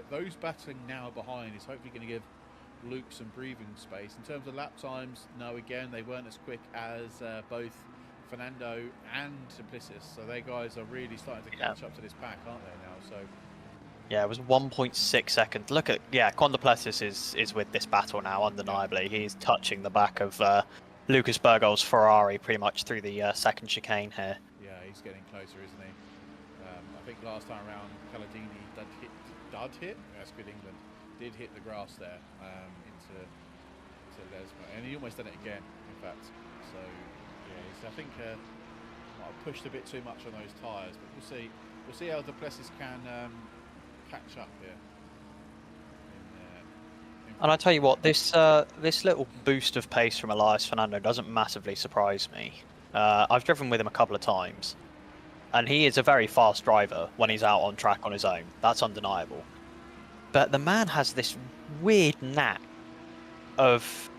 Those battling now behind is hopefully going to give Luke some breathing space. In terms of lap times, no, again, they weren't as quick as both Fernando and Duplessis. So they guys are really starting to catch up to this pack, aren't they now? So yeah, it was 1.6 seconds. Look at Con Duplessis is with this battle now, undeniably. He's touching the back of Lucas Bergol's Ferrari pretty much through the second chicane here. Yeah, he's getting closer, isn't he? I think last time around, Caladini that's good England, did hit the grass there into Lesmo, and he almost done it again, in fact. So yeah, I think might have pushed a bit too much on those tyres, but we'll see how Duplessis can catch up here. And I tell you what, this little boost of pace from Elias Fernando doesn't massively surprise me. I've driven with him a couple of times, and he is a very fast driver when he's out on track on his own. That's undeniable. But the man has this weird knack of,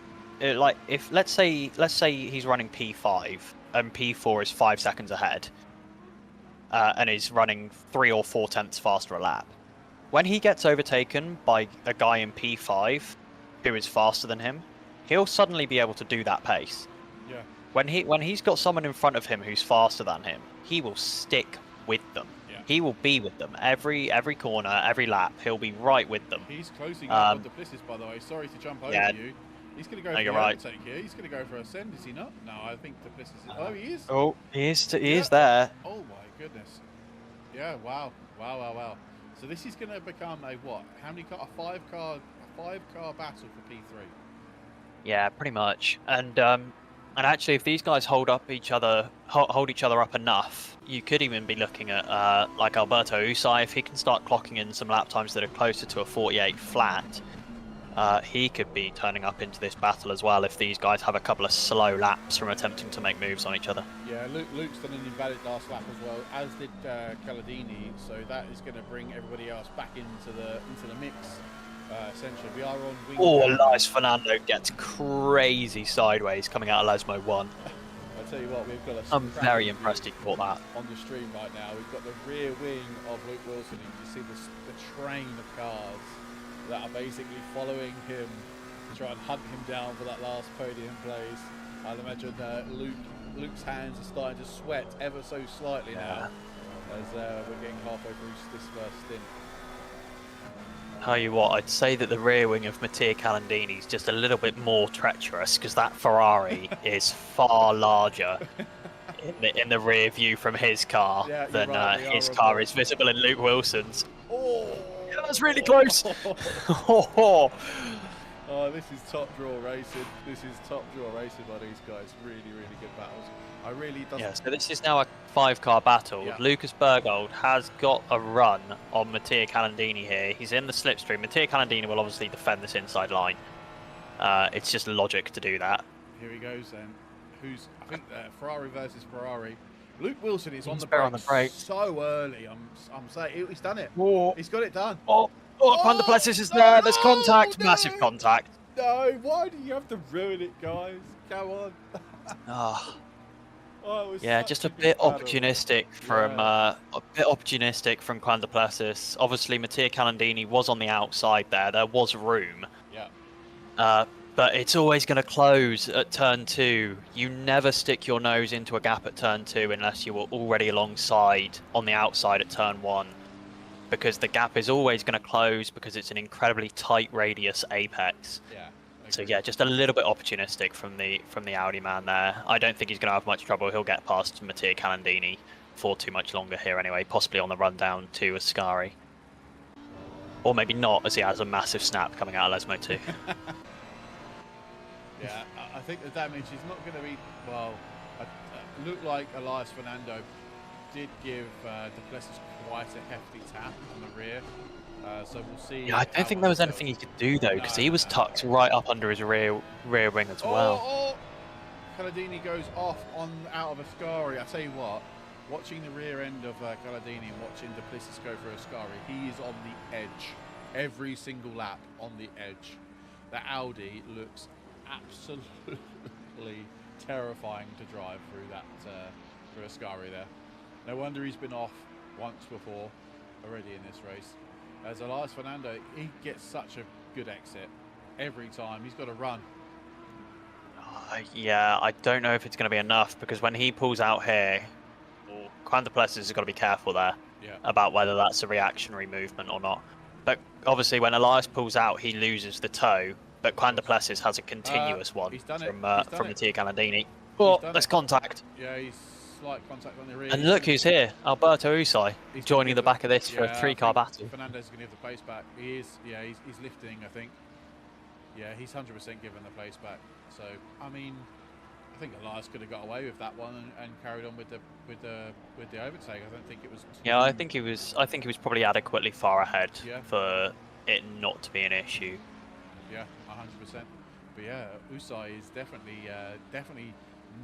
like, if let's say he's running P5 and P4 is 5 seconds ahead, and is running 3 or 4 tenths faster a lap. When he gets overtaken by a guy in P5 who is faster than him, he'll suddenly be able to do that pace. Yeah. When he's got someone in front of him who's faster than him, he will stick with them. Yeah. He will be with them every corner, every lap. He'll be right with them. He's closing up on Duplessis, by the way. Sorry to jump over you. He's going to go for the overtake here. He's going to go for a send, is he not? No, I think Duplessis is... Oh, he is. Oh, he is there. Oh, my goodness. Yeah, wow. Wow. So this is going to become a what? How many car? A five car battle for P3. Yeah, pretty much. And actually, if these guys hold each other up enough, you could even be looking at like Alberto Usai. If he can start clocking in some lap times that are closer to a 48 flat, he could be turning up into this battle as well. If these guys have a couple of slow laps from attempting to make moves on each other. Yeah, Luke's done an invalid last lap as well, as did Caladini. So that is going to bring everybody else back into the mix. Essentially, we are on wing. Oh, Elias Fernando gets crazy sideways coming out of Lesmo 1. I'll tell you what, we've got I'm very impressed he caught that. On the stream right now, we've got the rear wing of Luke Wilson. You can see the train of cars that are basically following him to try and hunt him down for that last podium place. I'd imagine Luke's hands are starting to sweat ever so slightly now as we're getting halfway through this first stint. Tell you what, I'd say that the rear wing of Mattia Calandini is just a little bit more treacherous because that Ferrari is far larger in the rear view from his car than his car is visible in Luke Wilson's. Oh, yeah, that's really close. Oh, this is top draw racing. This is top draw racing by these guys. Really, really good battles. I really doesn't... Yeah, so this is now a 5-car battle. Yeah. Lucas Bergold has got a run on Mattia Calandini here. He's in the slipstream. Mattia Calandini will obviously defend this inside line. It's just logic to do that. Here he goes then. I think Ferrari versus Ferrari. Luke Wilson is on the brake so early. I'm saying he's done it. Whoa. He's got it done. Juan de Plessis is there. There's contact. Massive contact. No, why do you have to ruin it, guys? Come on. Yeah, just a bit opportunistic from Juan de Plessis. Obviously, Mattia Calandini was on the outside there. There was room. Yeah. But it's always going to close at turn 2. You never stick your nose into a gap at turn 2 unless you were already alongside on the outside at turn 1. Because the gap is always going to close because it's an incredibly tight radius apex. Yeah. So yeah, just a little bit opportunistic from the Audi man there. I don't think he's going to have much trouble. He'll get past Mattia Calandini for too much longer here anyway, possibly on the run down to Ascari. Or maybe not, as he has a massive snap coming out of Lesmo 2. Yeah, I think the damage is not going to be, well, looked like Elias Fernando did give Duplessis quite a hefty tap on the rear. So we'll see. Yeah, I don't think there was anything he could do though, because he was tucked right up under his rear wing as well. Caladini goes off out of Ascari. I tell you what, watching the rear end of Caladini and watching Duplessis go for Ascari, he is on the edge every single lap. On the edge. The Audi looks absolutely terrifying to drive through that through Ascari there. No wonder he's been off once before already in this race. As Elias Fernando, he gets such a good exit every time. He's got to run. Yeah, I don't know if it's going to be enough, because when he pulls out here, Juan de Plessis has got to be careful there about whether that's a reactionary movement or not. But obviously when Elias pulls out, he loses the toe, but Juan de Plessis has a continuous one from Mattia Calandini. Oh, there's contact. Yeah, he's slight contact on the rear. And look who's here, Alberto Usai, joining the back of this for a 3-car battle. Fernandez is going to give the place back. He is, he's lifting, I think. Yeah, he's 100% giving the place back. So, I mean, I think Elias could have got away with that one and carried on with the overtake. I don't think it was. Yeah, I think he was probably adequately far ahead for it not to be an issue. Yeah, 100%. But yeah, Usai is definitely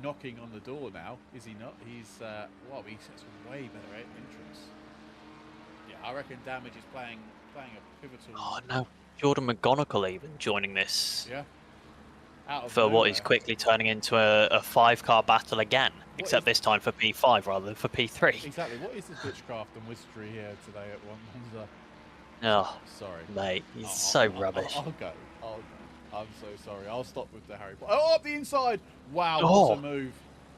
knocking on the door now, is he not? He's well, he's a way better entrance. Yeah, I reckon Damage is playing a pivotal. Oh no, Jordan McGonigal even joining this. Yeah. Out of For nowhere. what is quickly turning into a 5-car battle again, except this time for P5 rather than for P3. Exactly. What is this witchcraft and wizardry here today at Monza? Oh, sorry, mate, he's so rubbish. I'll go. I'm so sorry. I'll stop with the Harry Potter. Oh, up the inside! Wow, what a move!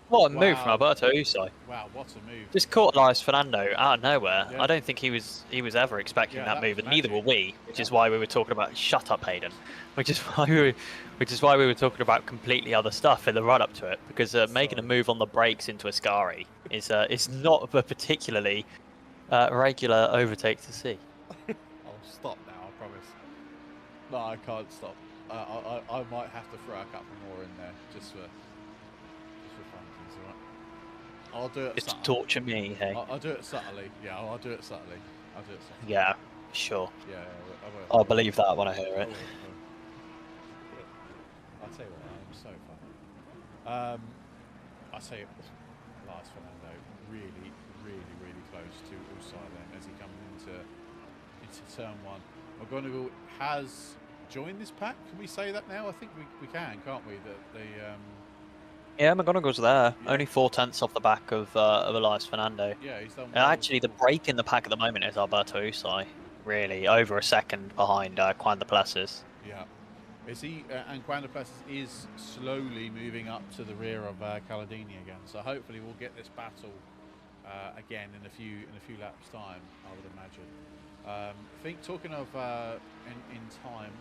What a move from Alberto Usai. Wow, what a move! Just caught Elias Fernando out of nowhere. Yeah. I don't think he was ever expecting that move, and neither were we. Which Yeah. is why we were talking about shut up, Hayden. Which is why we were talking about completely other stuff in the run up to it. Because making a move on the brakes into Ascari is not a particularly regular overtake to see. I'll stop now. I promise. No, I can't stop. I might have to throw a couple more in there just for funsies, alright? I'll do it. Just to torture me, hey. I'll do it subtly. Yeah, I'll do it subtly. Yeah, sure. Yeah, I will. I'll believe that when I hear it. I'll tell you what, I'm so funny. I say Lars Fernando really close to Usai then as he comes into turn one. McGonigal has joined this pack. Can we say that now? I think we can, can't we? That the Yeah, McGonigal's there. Yeah. Only 4/10 off the back of Elias Fernando. Yeah, he's done well. Actually, the break in the pack at the moment is Alberto Usai. Really, over a second behind Juan de Plessis. Yeah. Is he? And Juan de Plessis is slowly moving up to the rear of Caladini again. So hopefully we'll get this battle again in a few laps' time. I would imagine. I think talking of in time,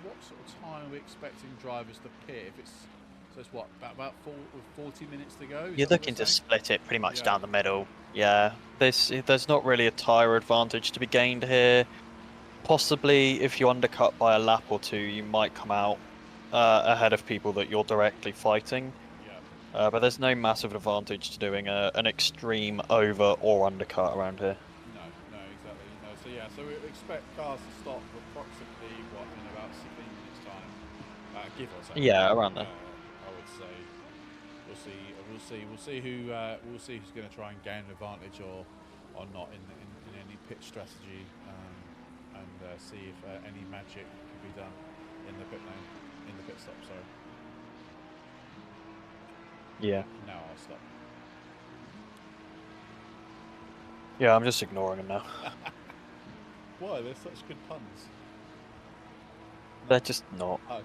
what sort of time are we expecting drivers to pit? If it's what about 40 minutes to go? You're looking to split it pretty much down the middle. Yeah, there's not really a tyre advantage to be gained here. Possibly, if you undercut by a lap or two, you might come out ahead of people that you're directly fighting. Yeah. But there's no massive advantage to doing an extreme over or undercut around here. No, exactly. No, so yeah, so we expect cars to stop approximately in about 16 minutes time, give or take. Yeah, around there. I would say we'll see who's going to try and gain an advantage or not in any pit strategy. And see if any magic can be done in the pit lane, in the pit stop. Sorry. Yeah. Now I'll stop. Yeah, I'm just ignoring them now. Why? They're such good puns. They're just not. Okay,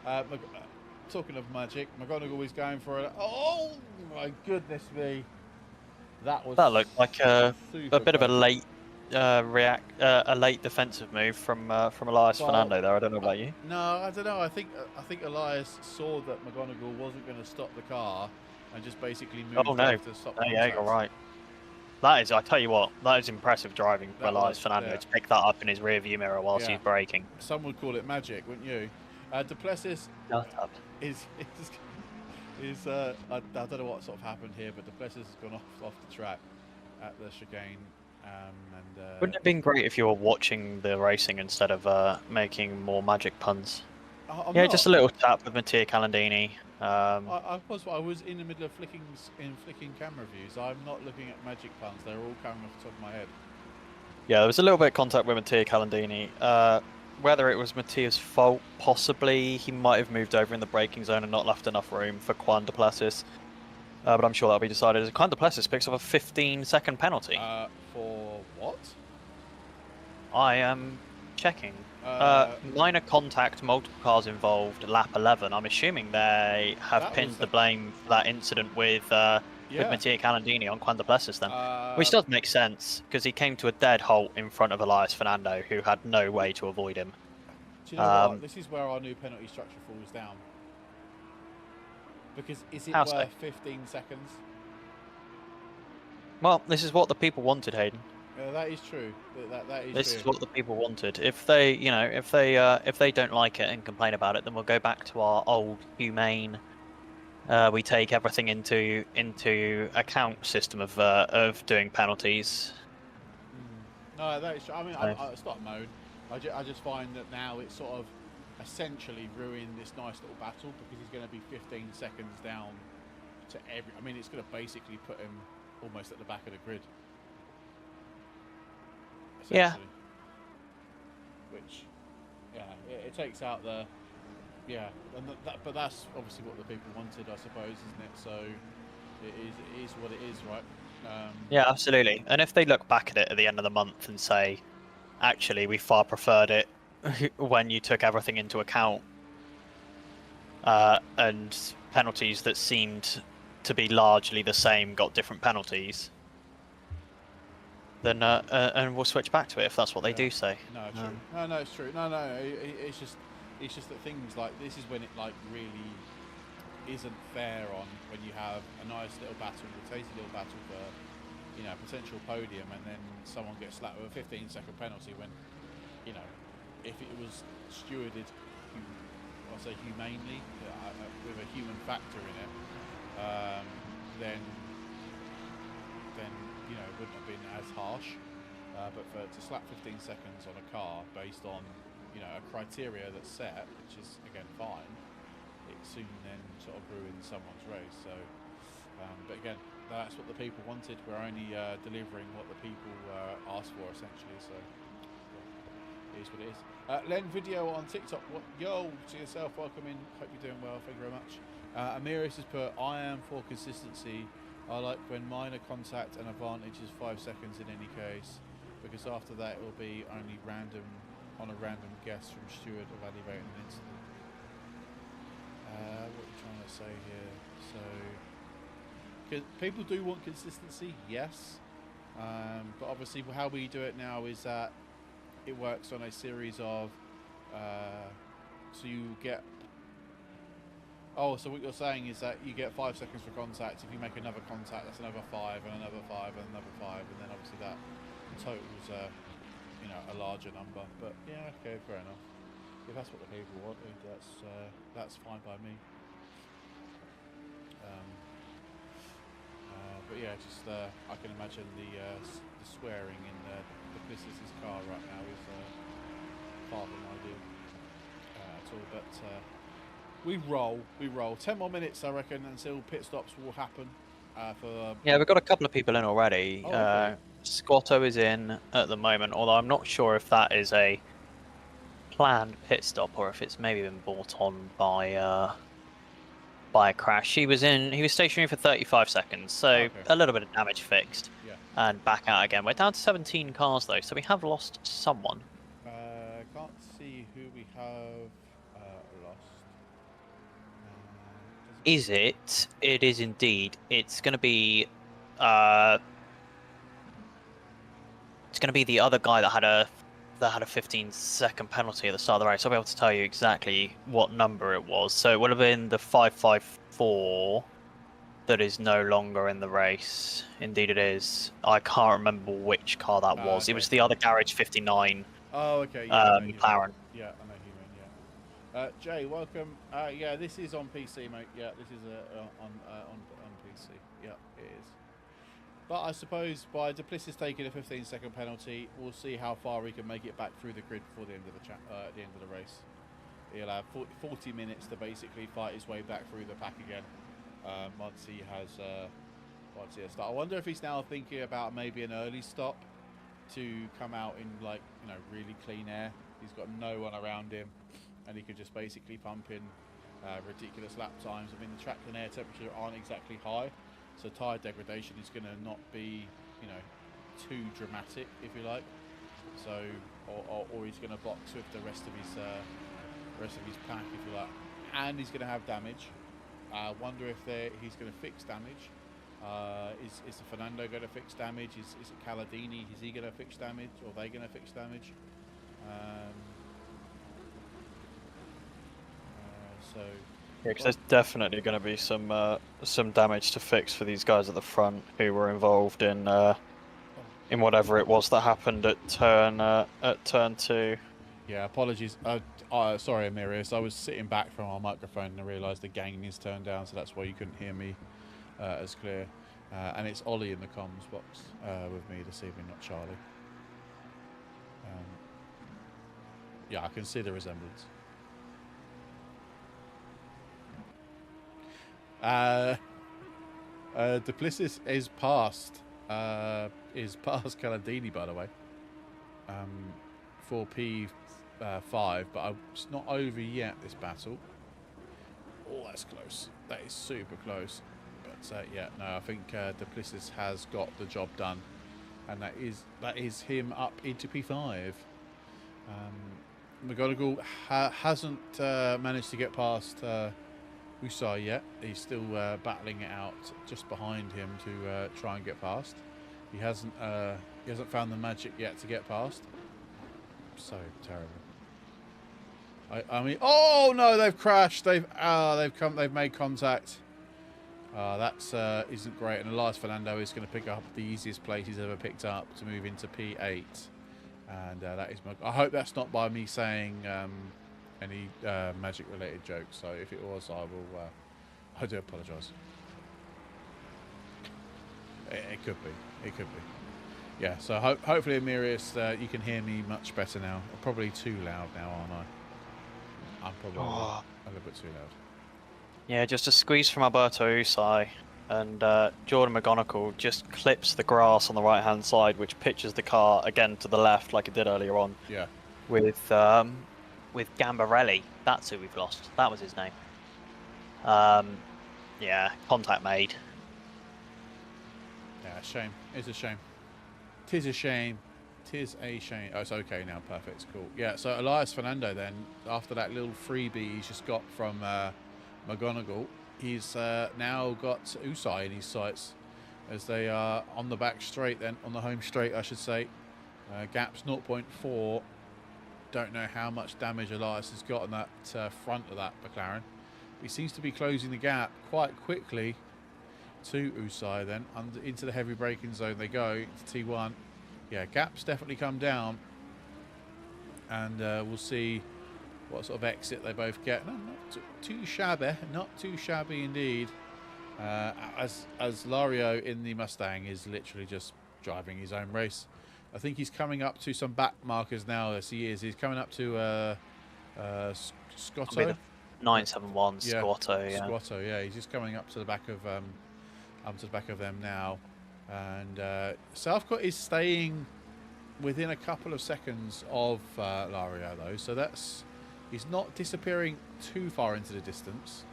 fair enough. Talking of magic, McGonigal is going for it. Oh my goodness me! That looked like a bit of a late a late defensive move from Elias Fernando there. I don't know about you. No, I don't know. I think Elias saw that McGonigal wasn't going to stop the car and just basically moved to stop the yeah, you're right. That is, I tell you what, that is impressive driving for Elias Fernando to pick that up in his rear view mirror whilst he's braking. Some would call it magic, wouldn't you? De Plessis is I don't know what sort of happened here, but De Plessis has gone off the track at the chicane. Wouldn't it have been great if you were watching the racing instead of making more magic puns? Just a little tap with Mattia Calandini. I was in the middle of flicking camera views. I'm not looking at magic puns. They're all coming off the top of my head. Yeah, there was a little bit of contact with Mattia Calandini. Whether it was Mattia's fault, possibly he might have moved over in the braking zone and not left enough room for Juan de Plessis. But I'm sure that'll be decided as Juan de Plessis picks up a 15-second penalty. For what? I am checking. Minor contact, multiple cars involved, lap 11. I'm assuming they have pinned the blame for that incident with Mattia Calandini on Juan de Plessis then. Which does make sense, because he came to a dead halt in front of Elias Fernando, who had no way to avoid him. Do you know what? This is where our new penalty structure falls down. Because is it worth 15 seconds? Well, this is what the people wanted, Hayden. That is true. That is This is what the people wanted. If they, if they don't like it and complain about it, then we'll go back to our old humane. We take everything into account system of doing penalties. No, that is true. I mean, it's not a moan. I just find that now it's sort of essentially ruin this nice little battle because he's going to be 15 seconds down to every. I mean, it's going to basically put him almost at the back of the grid. Yeah. Which, yeah, it takes out the. Yeah, and but that's obviously what the people wanted, I suppose, isn't it? So it is what it is, right? Yeah, absolutely. And if they look back at it at the end of the month and say, actually, we far preferred it when you took everything into account, and penalties that seemed to be largely the same got different penalties, then and we'll switch back to it if that's what they do say. No, true. No, it's true. No, it's just that things like this is when it like really isn't fair on when you have a nice little battle, a tasty little battle for, you know, potential podium, and then someone gets slapped with a 15-second penalty when, you know, if it was stewarded, I'll say humanely, with a human factor in it, then you know, it wouldn't have been as harsh. But to slap 15 seconds on a car based on, you know, a criteria that's set, which is again fine, it soon then sort of ruins someone's race. So, but again, that's what the people wanted. We're only delivering what the people asked for, essentially. So, it is what it is. Len Video on TikTok. What, yo, to yourself, welcome in. Hope you're doing well. Thank you very much. Amiris has put, I am for consistency. I like when minor contact and advantage is 5 seconds in any case, because after that it will be only random on a random guess from steward evaluating an incident. What are you trying to say here? So, people do want consistency, yes, but obviously how we do it now is that it works on a series of, so you get. Oh, so what you're saying is that you get 5 seconds for contact. If you make another contact, that's another 5, and another 5, and another 5, and then obviously that totals, you know, a larger number. But yeah, okay, fair enough. If that's what the people wanted, that's fine by me. But yeah, just I can imagine the swearing in the Business's car right now is far from ideal at all. But. We roll. 10 more minutes, I reckon, until pit stops will happen. Yeah, we've got a couple of people in already. Oh, okay. Scotto is in at the moment, although I'm not sure if that is a planned pit stop or if it's maybe been brought on by a crash. He was stationary for 35 seconds, so Okay. a little bit of damage fixed. Yeah. And back out again. We're down to 17 cars though, so we have lost someone. Can't see who we have lost. Is it? It is indeed. It's going to be the other guy that had a 15-second penalty at the start of the race. I'll be able to tell you exactly what number it was. So it would have been the 554 that is no longer in the race. Indeed, it is. I can't remember which car that was. Okay. It was the other garage 59. Oh, okay. Yeah, McLaren. Yeah, I know who you mean. Yeah. Jay, welcome. Yeah, this is on PC, mate. Yeah, this is on PC. Yeah, it is. But I suppose by Duplessis taking a 15-second penalty, we'll see how far he can make it back through the grid before the end of the end of the race. He'll have 40 minutes to basically fight his way back through the pack again. Once he has start. I wonder if he's now thinking about maybe an early stop to come out in, like, you know, really clean air. He's got no one around him, and he could just basically pump in ridiculous lap times. I mean, the track and air temperature aren't exactly high, so tyre degradation is going to not be, you know, too dramatic, if you like. So, or he's going to box with the rest of his pack, if you like, and he's going to have damage. I wonder if he's going to fix damage. Is Fernando going to fix damage? Is it Caladini? Is he going to fix damage, or are they going to fix damage? So Yeah, because there's definitely going to be some damage to fix for these guys at the front who were involved in whatever it was that happened at turn 2. yeah, apologies. Sorry, Amirius. I was sitting back from our microphone and I realised the gain is turned down, so that's why you couldn't hear me as clear. And it's Ollie in the comms box with me this evening, not Charlie. Yeah, I can see the resemblance. Duplessis is past Calandini, by the way, for P5, but it's not over yet, this battle. Oh, that's close. That is super close. But yeah, no, I think Duplessis has got the job done, and that is him up into P5. McGonagall hasn't managed to get past Usai yet. He's still battling it out just behind him to try and get past. He hasn't found the magic yet to get past. So terrible. I mean, oh no, they've crashed. They've made contact. That's isn't great. And Elias Fernando is going to pick up the easiest place he's ever picked up to move into P8. And that is I hope that's not by me saying any magic-related jokes. So if it was, I do apologise. It could be. It could be. Yeah. So hopefully, Amirius, you can hear me much better now. I'm probably too loud now, aren't I? I'm probably a little bit too loud. Yeah, just a squeeze from Alberto Usai, and Jordan McGonigal just clips the grass on the right-hand side, which pitches the car again to the left, like it did earlier on. Yeah. With Gambarelli, that's who we've lost. That was his name. Yeah, contact made. Yeah, shame. It's a shame. 'Tis a shame. 'Tis a shame. Oh, it's okay now. Perfect. Cool. Yeah, so Elias Fernando then, after that little freebie he's just got from McGonigal, he's now got Usai in his sights as they are on the back straight then, on the home straight, I should say. Gap's 0.4. Don't know how much damage Elias has got on that front of that McLaren. He seems to be closing the gap quite quickly to Usai then. Into the heavy braking zone they go, to T1. Yeah, gap's definitely come down. And we'll see what sort of exit they both get. No, not too shabby. Not too shabby indeed. As Lario in the Mustang is literally just driving his own race. I think he's coming up to some back markers now, as he is. He's coming up to Scotto. 971 Squatto, yeah. Squatto, yeah. He's just coming up to the back of them now. And Southcott is staying within a couple of seconds of Lario, though. So he's not disappearing too far into the distance.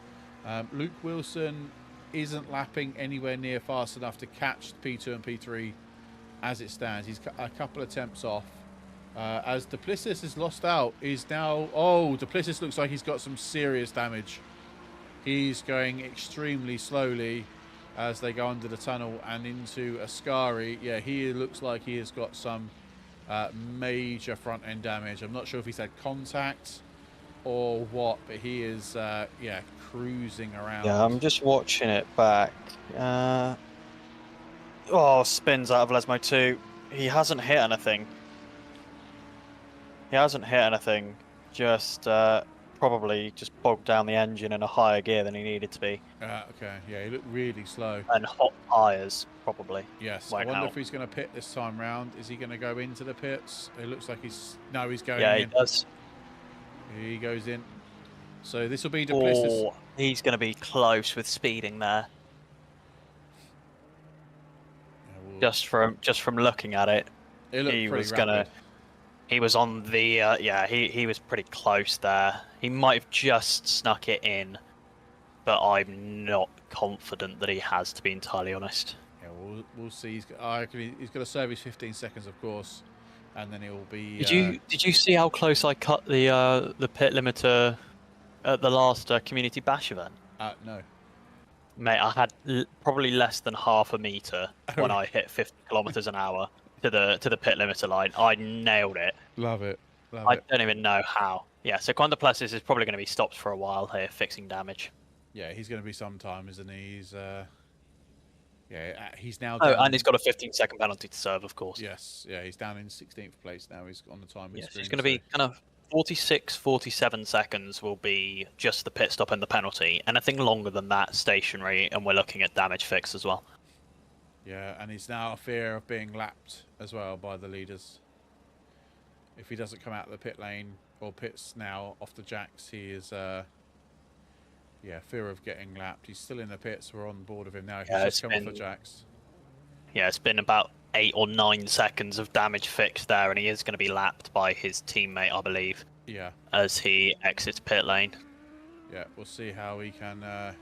Luke Wilson isn't lapping anywhere near fast enough to catch P2 and P3 as it stands. He's a couple of attempts off. As Duplessis is lost out, is now... Oh, Duplessis looks like he's got some serious damage. He's going extremely slowly as they go under the tunnel and into Ascari. Yeah, he looks like he has got some major front-end damage. I'm not sure if he's had contact or what, but he is, yeah, cruising around. Yeah, I'm just watching it back. Spins out of Lesmo 2. He hasn't hit anything. Just probably just bogged down the engine in a higher gear than he needed to be. Okay, yeah, he looked really slow. And hot tyres, probably. Yes, I wonder if he's going to pit this time round. Is he going to go into the pits? It looks like he's going in. Yeah, he does. He goes in. So this will be Duplessis. Oh, he's going to be close with speeding there. Yeah, just from looking at it, he was gonna. He was on the he was pretty close there. He might have just snuck it in, but I'm not confident that he has, to be entirely honest. Yeah, we'll see. I reckon he's got to serve his 15 seconds, of course, and then he'll be. Did you see how close I cut the pit limiter at the last community bash event? No. Mate, I had probably less than half a meter when I hit 50 kilometers an hour to the pit limiter line. I nailed it. Love it. I don't even know how. Yeah, so Quanta Duplessis is probably going to be stopped for a while here, fixing damage. Yeah, he's going to be sometime, isn't he? He's now. Oh, and he's got a 15-second penalty to serve, of course. Yes, yeah, he's down in 16th place now. He's on the time. Yes, he's going to be kind of 46, 47 seconds will be just the pit stop and the penalty. Anything longer than that, stationary, and we're looking at damage fix as well. Yeah, and he's now a fear of being lapped as well by the leaders. If he doesn't come out of the pit lane or pits now off the jacks, he is Yeah, fear of getting lapped. He's still in the pits. We're on board with him now. He's Yeah, just come off the jacks. Yeah, it's been about 8 or 9 seconds of damage fixed there, and he is going to be lapped by his teammate, I believe. Yeah. As he exits pit lane. Yeah, we'll see how he can. Yeah.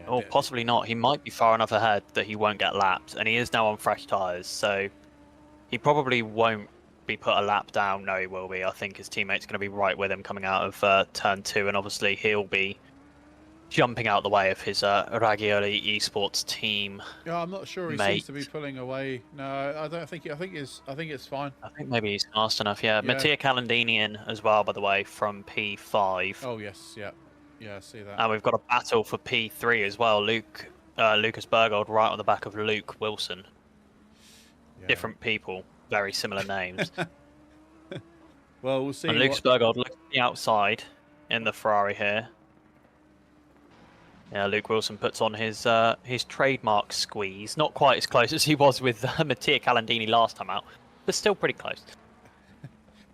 Or possibly not. He might be far enough ahead that he won't get lapped, and he is now on fresh tyres, so he probably won't be put a lap down. No, he will be. I think his teammate's going to be right with him coming out of turn 2, and obviously he'll be jumping out the way of his Ragioli Esports team. Yeah, I'm not sure. He seems to be pulling away. No, I don't think. I think it's fine. I think maybe he's fast enough. Yeah, Mattia Calandini in as well, by the way, from P5. Oh yes, yeah, I see that. And we've got a battle for P3 as well. Lucas Bergold right on the back of Luke Wilson. Yeah. Different people, very similar names. Well, we'll see. And Lucas Bergold looking at the outside in the Ferrari here. Yeah, Luke Wilson puts on his trademark squeeze. Not quite as close as he was with Mattia Calandini last time out, but still pretty close.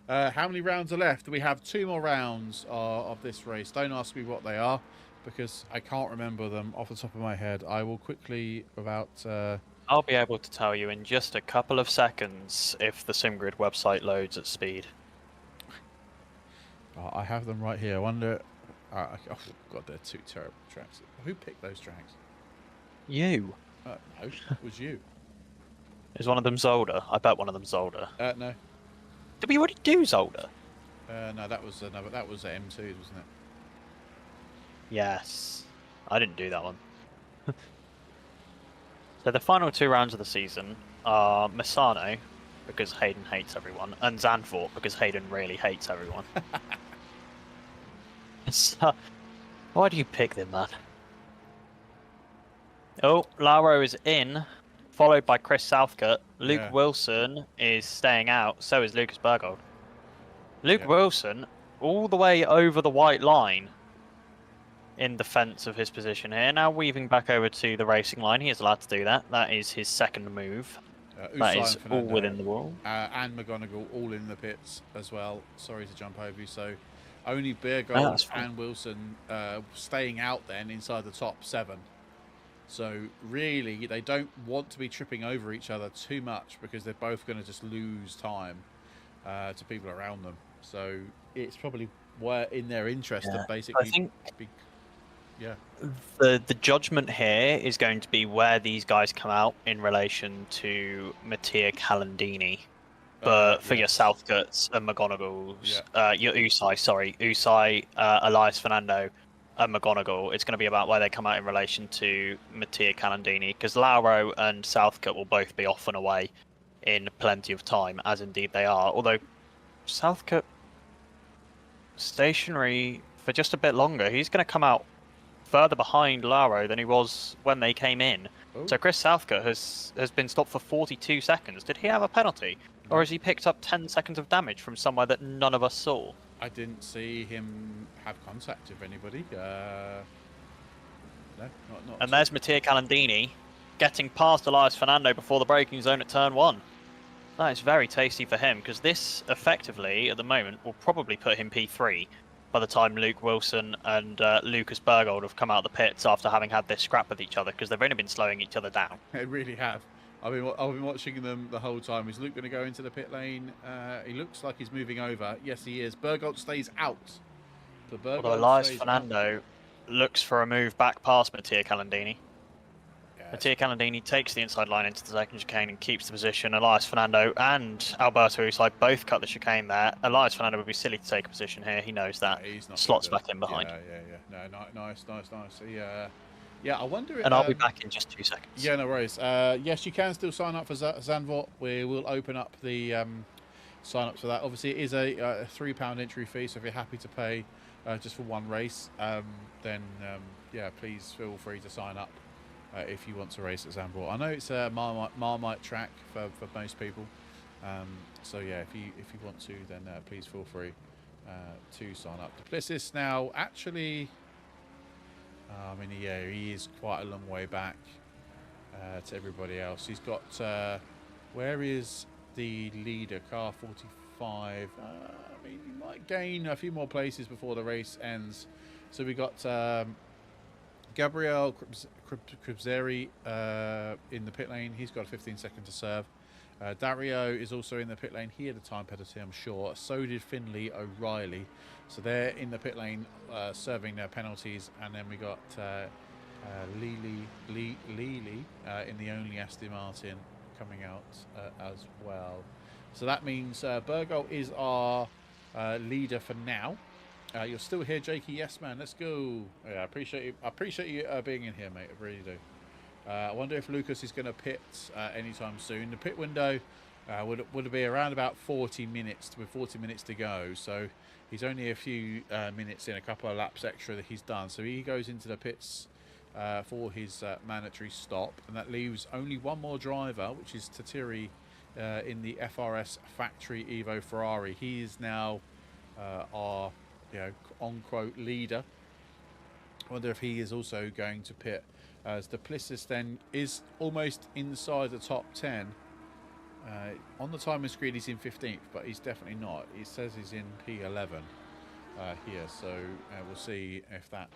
How many rounds are left? We have 2 more rounds of this race. Don't ask me what they are, because I can't remember them off the top of my head. I will quickly, without... I'll be able to tell you in just a couple of seconds if the SimGrid website loads at speed. I have them right here. I wonder... Oh, God, they're 2 terrible tracks. Who picked those tracks? You. No, it was you. Is one of them Zolder? I bet one of them Zolder. No. Did we already do Zolder? No, that was another. That was M2, wasn't it? Yes. I didn't do that one. So the final 2 rounds of the season are Misano, because Hayden hates everyone, and Zandvoort, because Hayden really hates everyone. So, why do you pick them, man? Oh, Lauro is in, followed by Chris Southcutt. Luke Wilson is staying out, so is Lucas Bergold. Luke Wilson, all the way over the white line in defence of his position here. Now weaving back over to the racing line. He is allowed to do that. That is his second move. That is all within the rule. And McGonigal all in the pits as well. Sorry to jump over you. So only Bergold and Wilson staying out then inside the top 7. So really, they don't want to be tripping over each other too much, because they're both going to just lose time to people around them. So it's probably in their interest to basically the judgment here is going to be where these guys come out in relation to Mattia Calandini. But for your Southcuts and McGonagals, your Usai, Elias Fernando and McGonigal, it's going to be about where they come out in relation to Mattia Calandini, because Lauro and Southcutt will both be off and away in plenty of time, as indeed they are. Although Southcutt stationary for just a bit longer, he's going to come out further behind Lauro than he was when they came in. Ooh. So Chris Southcutt has been stopped for 42 seconds. Did he have a penalty? Or has he picked up 10 seconds of damage from somewhere that none of us saw? I didn't see him have contact with anybody. No, not. And there's Mattia Calandini getting past Elias Fernando before the braking zone at turn 1. That is very tasty for him, because this effectively, at the moment, will probably put him P3 by the time Luke Wilson and Lucas Bergold have come out of the pits after having had this scrap with each other, because they've only been slowing each other down. They really have. I've been watching them the whole time. Is Luke going to go into the pit lane? He looks like he's moving over. Yes, he is. Bergold stays out. Although Elias Fernando looks for a move back past Mattia Calandini. Yes. Mattia Calandini takes the inside line into the second chicane and keeps the position. Elias Fernando and Alberto Usai both cut the chicane there. Elias Fernando would be silly to take a position here. He knows that. Yeah, he's not slots back in behind. No, nice. Yeah, I wonder... And I'll be back in just 2 seconds. Yeah, no worries. Yes, you can still sign up for Zandvoort. We will open up the sign-ups for that. Obviously, it is a £3 entry fee, so if you're happy to pay just for one race, then, yeah, please feel free to sign up if you want to race at Zandvoort. I know it's a Marmite track for most people. So, yeah, if you want to, then please feel free to sign up. Duplessis now actually... I mean, yeah, he is quite a long way back to everybody else. He's got... where is the leader? Car 45. I mean, he might gain a few more places before the race ends. So we got Gabriel Kribzeri in the pit lane. He's got a 15-second to serve. Dario is also in the pit lane. He had a time penalty, I'm sure. So did Finley O'Reilly. So they're in the pit lane serving their penalties. And then we got Lili in the only Aston Martin coming out as well. So that means Burgo is our leader for now. You're still here, Jakey. Yes, man. Let's go. Yeah, I appreciate you. I appreciate you being in here, mate. I really do. I wonder if Lucas is going to pit anytime soon. The pit window would be around about 40 minutes, with 40 minutes to go. So he's only a few minutes in, a couple of laps extra that he's done. So he goes into the pits for his mandatory stop, and that leaves only one more driver, which is Tatiri in the FRS Factory Evo Ferrari. He is now our on-quote leader. I wonder if he is also going to pit, as Duplessis then is almost inside the top 10. On the timing screen he's in 15th, but he's definitely not. He says he's in P11 here, so we'll see if that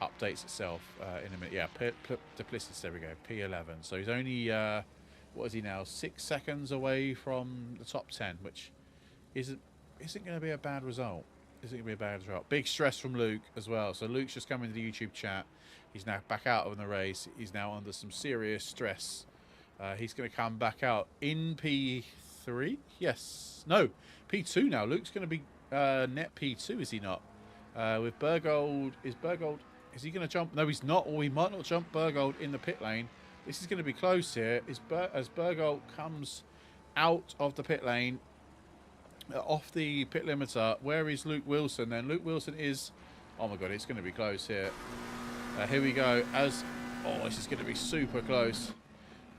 updates itself in a minute. Yeah, Duplessis, there we go, P11. So he's only, what is he now, 6 seconds away from the top 10, which isn't going to be a bad result. Isn't going to be a bad result. Big stress from Luke as well. So Luke's just come into the YouTube chat. He's now back out of the race. He's now under some serious stress. He's going to come back out in P3. Yes. No, P2 now. Luke's going to be net P2, is he not? With Bergold. Is he going to jump? No, he's not. Or he might not jump Bergold in the pit lane. This is going to be close here. As Bergold comes out of the pit lane, off the pit limiter, where is Luke Wilson then? Luke Wilson is, oh my god, it's going to be close here. Here we go. This is going to be super close.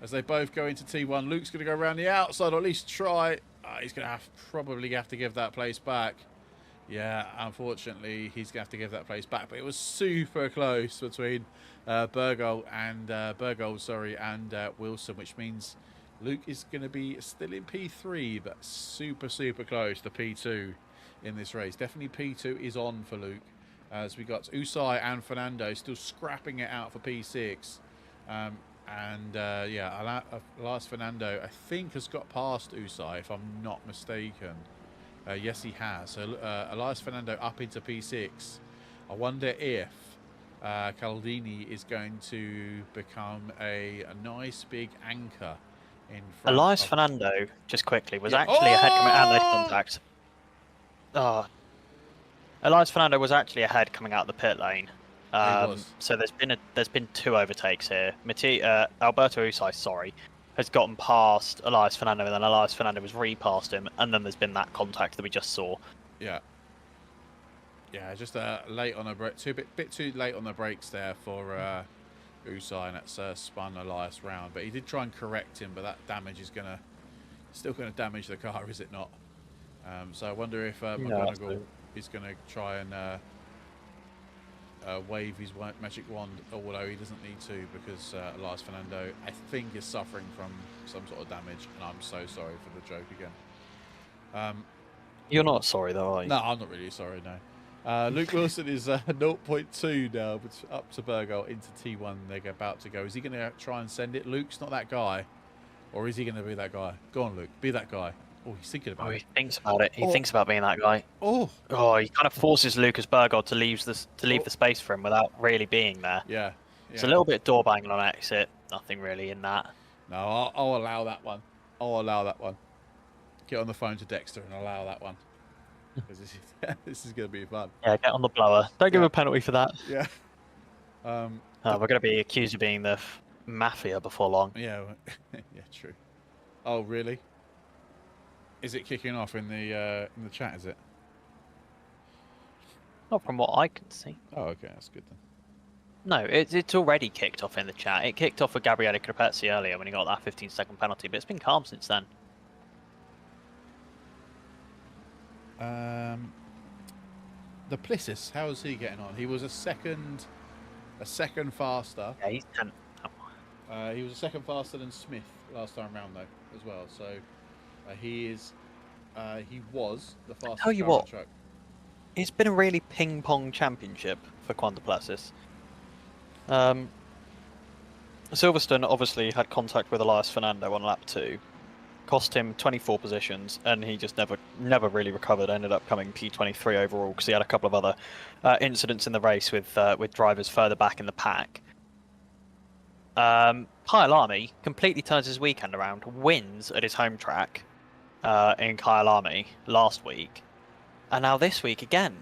As they both go into T1, Luke's going to go around the outside, or at least try. He's going to probably have to give that place back. Yeah, unfortunately, he's going to have to give that place back. But it was super close between Bergold and Wilson, which means Luke is going to be still in P3, but super close to P2 in this race. Definitely P2 is on for Luke, as we got Usai and Fernando still scrapping it out for P6. Elias Fernando, I think, has got past Usai, if I'm not mistaken. Yes, he has. So Elias Fernando up into P6. I wonder if Caldini is going to become a nice big anchor in front. Elias Fernando, just quickly, was actually ahead coming out of contact. Elias Fernando was actually ahead coming out of the pit lane. So there's been 2 overtakes here. Alberto Usai, has gotten past Elias Fernando, and then Elias Fernando was re-passed him, and then there's been that contact that we just saw. Yeah, just late on a break, bit too late on the brakes there for Usai, and that's spun Elias round. But he did try and correct him, but that damage is still gonna damage the car, is it not? So I wonder if McGonagall is gonna try and wave his magic wand, although he doesn't need to, because Elias Fernando, I think, is suffering from some sort of damage, and I'm so sorry for the joke again. You're not sorry though, are you? No, I'm not really sorry, no. Luke Wilson is 0.2 now, but up to Bergold into T1. They're about to go. Is he going to try and send it? Luke's not that guy, or is he going to be that guy? Go on, Luke, be that guy. Oh, he's thinking about it. He thinks about it. He thinks about being that guy. He kind of forces Lucas Bergold to leave the space for him without really being there. Yeah. It's a little bit door banging on exit. Nothing really in that. No, I'll allow that one. Get on the phone to Dexter and allow that one. Because this is going to be fun. Yeah, get on the blower. Don't give a penalty for that. Yeah. We're going to be accused of being the mafia before long. Yeah. Yeah, true. Oh, really? Is it kicking off in the chat, is it? Not from what I can see. Oh, okay, that's good then. No, it's already kicked off in the chat. It kicked off with Gabriele Crepezzi earlier when he got that 15-second penalty, but it's been calm since then. Duplessis, how is he getting on? He was a second faster. Yeah, he's 10. He was a second faster than Smith last time round, though, as well. So he was the fastest. Tell you what, truck. it's been a really ping-pong championship for Quantaplasis. Silverstone obviously had contact with Elias Fernando on lap 2, cost him 24 positions, and he just never really recovered. Ended up coming P23 overall because he had a couple of other incidents in the race with drivers further back in the pack. Kyalami completely turns his weekend around, wins at his home track in Kyalami last week, and now this week again,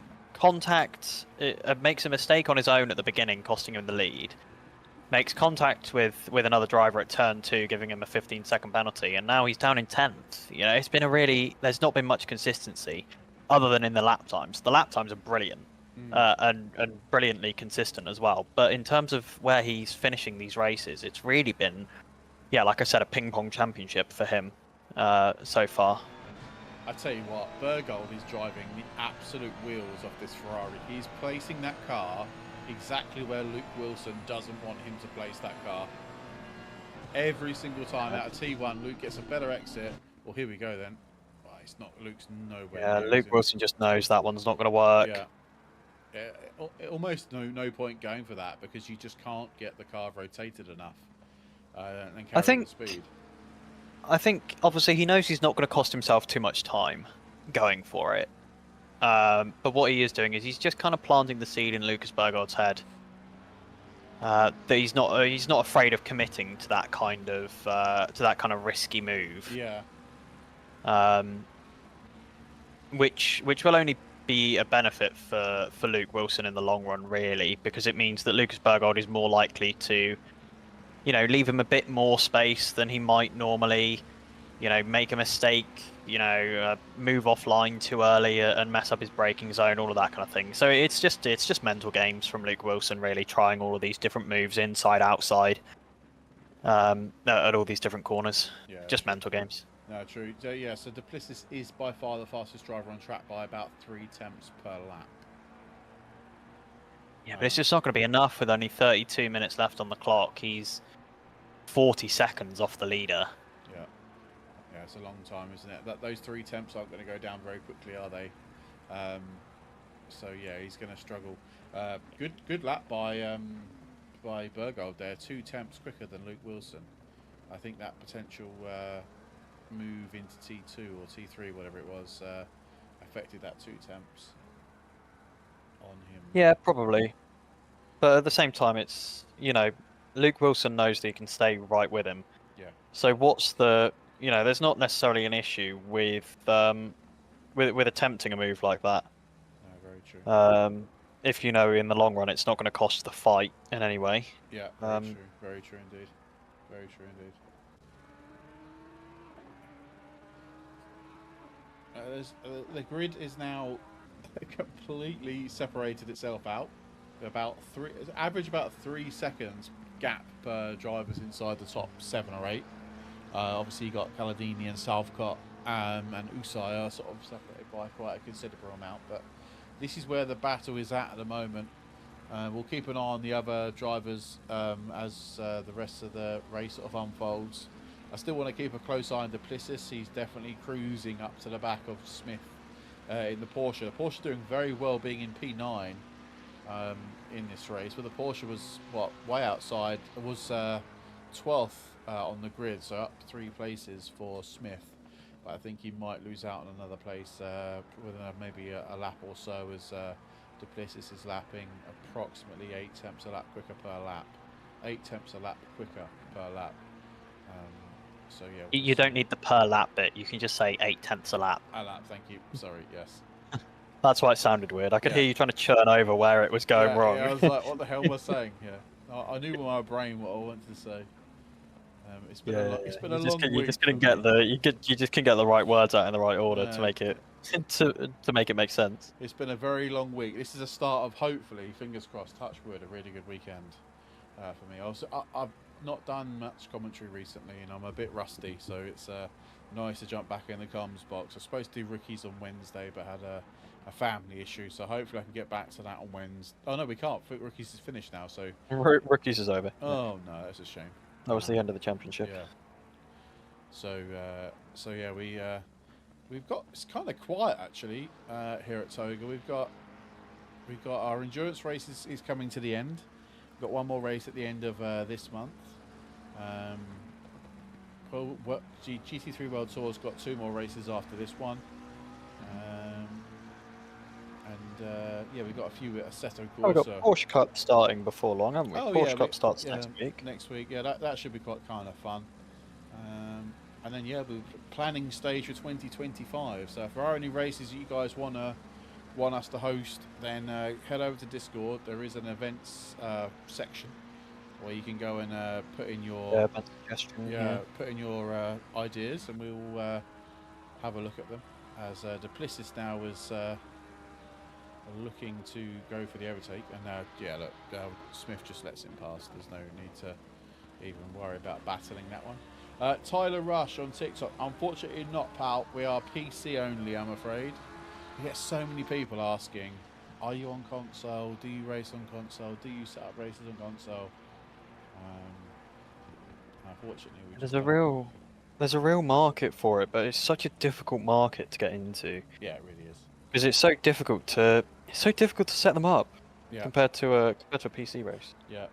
makes a mistake on his own at the beginning, costing him the lead. Makes contact with another driver at turn 2, giving him a 15-second penalty, and now he's down in 10th. You know, it's been there's not been much consistency, other than in the lap times. The lap times are brilliant, and brilliantly consistent as well. But in terms of where he's finishing these races, it's really been, yeah, like I said, a ping-pong championship for him so far. I tell you what, Bergold is driving the absolute wheels off this Ferrari. He's placing that car exactly where Luke Wilson doesn't want him to place that car. Every single time out of T1, Luke gets a better exit. Well, here we go then. Well, it's not. Luke's nowhere. Yeah, Luke Wilson just knows that one's not going to work. Yeah. Almost no point going for that because you just can't get the car rotated enough and carry the speed. I think obviously he knows he's not going to cost himself too much time going for it. But what he is doing is he's just kind of planting the seed in Lucas Bergold's head that he's not afraid of committing to that kind of risky move. Yeah. Which will only be a benefit for Luke Wilson in the long run, really, because it means that Lucas Bergold is more likely to, you know, leave him a bit more space than he might normally. You know, make a mistake, you know, move offline too early and mess up his braking zone, all of that kind of thing. So it's just mental games from Luke Wilson, really, trying all of these different moves inside, outside, at all these different corners. Yeah, just true. Mental games. No, true. So, yeah, so Duplessis is by far the fastest driver on track by about 3 tenths per lap. Yeah, but it's just not going to be enough with only 32 minutes left on the clock. He's 40 seconds off the leader. Yeah, it's a long time, isn't it? Those 3 temps aren't going to go down very quickly, are they? So yeah, he's going to struggle. Good lap by Bergold there. 2 temps quicker than Luke Wilson. I think that potential move into T2 or T3, whatever it was, affected that 2 temps on him. Yeah, probably. But at the same time, it's, you know, Luke Wilson knows that he can stay right with him. Yeah. So what's the... You know, there's not necessarily an issue with attempting a move like that. No, very true. If you know in the long run it's not going to cost the fight in any way. Yeah, very true. Very true indeed. Very true indeed. The grid is now completely separated itself out. Average about 3 seconds gap per drivers inside the top 7 or 8. Obviously, you got Caladini and Southcott and Usai are sort of separated by quite a considerable amount. But this is where the battle is at the moment. We'll keep an eye on the other drivers as the rest of the race sort of unfolds. I still want to keep a close eye on Duplessis. He's definitely cruising up to the back of Smith in the Porsche. The Porsche doing very well, being in P9 in this race. But the Porsche was way outside. It was 12th. On the grid, so up 3 places for Smith, but I think he might lose out on another place with maybe a lap or so, as Duplessis is lapping approximately 8 tenths a lap quicker per lap. 8 tenths a lap quicker per lap. So yeah. You don't need the per lap bit. You can just say 8 tenths a lap. A lap, thank you. Sorry, yes. That's why it sounded weird. I could hear you trying to churn over where it was going wrong. Yeah, I was like, what the hell was I saying? Yeah, I knew in my brain what I wanted to say. It's been a long week. You just couldn't get the right words out in the right order to make it to make it make sense. It's been a very long week. This is a start of, hopefully, fingers crossed, touch wood, a really good weekend for me. I've not done much commentary recently, and I'm a bit rusty, so it's nice to jump back in the comms box. I was supposed to do rookies on Wednesday, but had a family issue, so hopefully I can get back to that on Wednesday. Oh no, we can't. Rookies is finished now, so rookies is over. Oh no, that's a shame. That was the end of the championship. Yeah. So yeah, we've got, it's kind of quiet actually here at Toga. We've got we've got our endurance race is coming to the end. We've got one more race at the end of this month. GT3 World Tour's got 2 more races after this one. Yeah, we've got a few at Assetto Corsa. We've got Porsche Cup starting before long, haven't we? Oh, Porsche yeah, Cup starts next week. Next week, yeah, that should be quite kind of fun. And then yeah, we're planning stage for 2025. So if there are any races that you guys want us to host, then head over to Discord. There is an events section where you can go and put in your put in your ideas, and we'll have a look at them. As Duplessis now is looking to go for the overtake, and now look, Smith just lets him pass. There's no need to even worry about battling that one. Tyler Rush on TikTok. Unfortunately not, pal. We are PC only, I'm afraid. We get so many people asking, are you on console? Do you race on console? Do you set up races on console? Unfortunately, there's a real market for it, but it's such a difficult market to get into. Yeah, it really is. Because it's so difficult to set them up compared to a PC race. Yeah.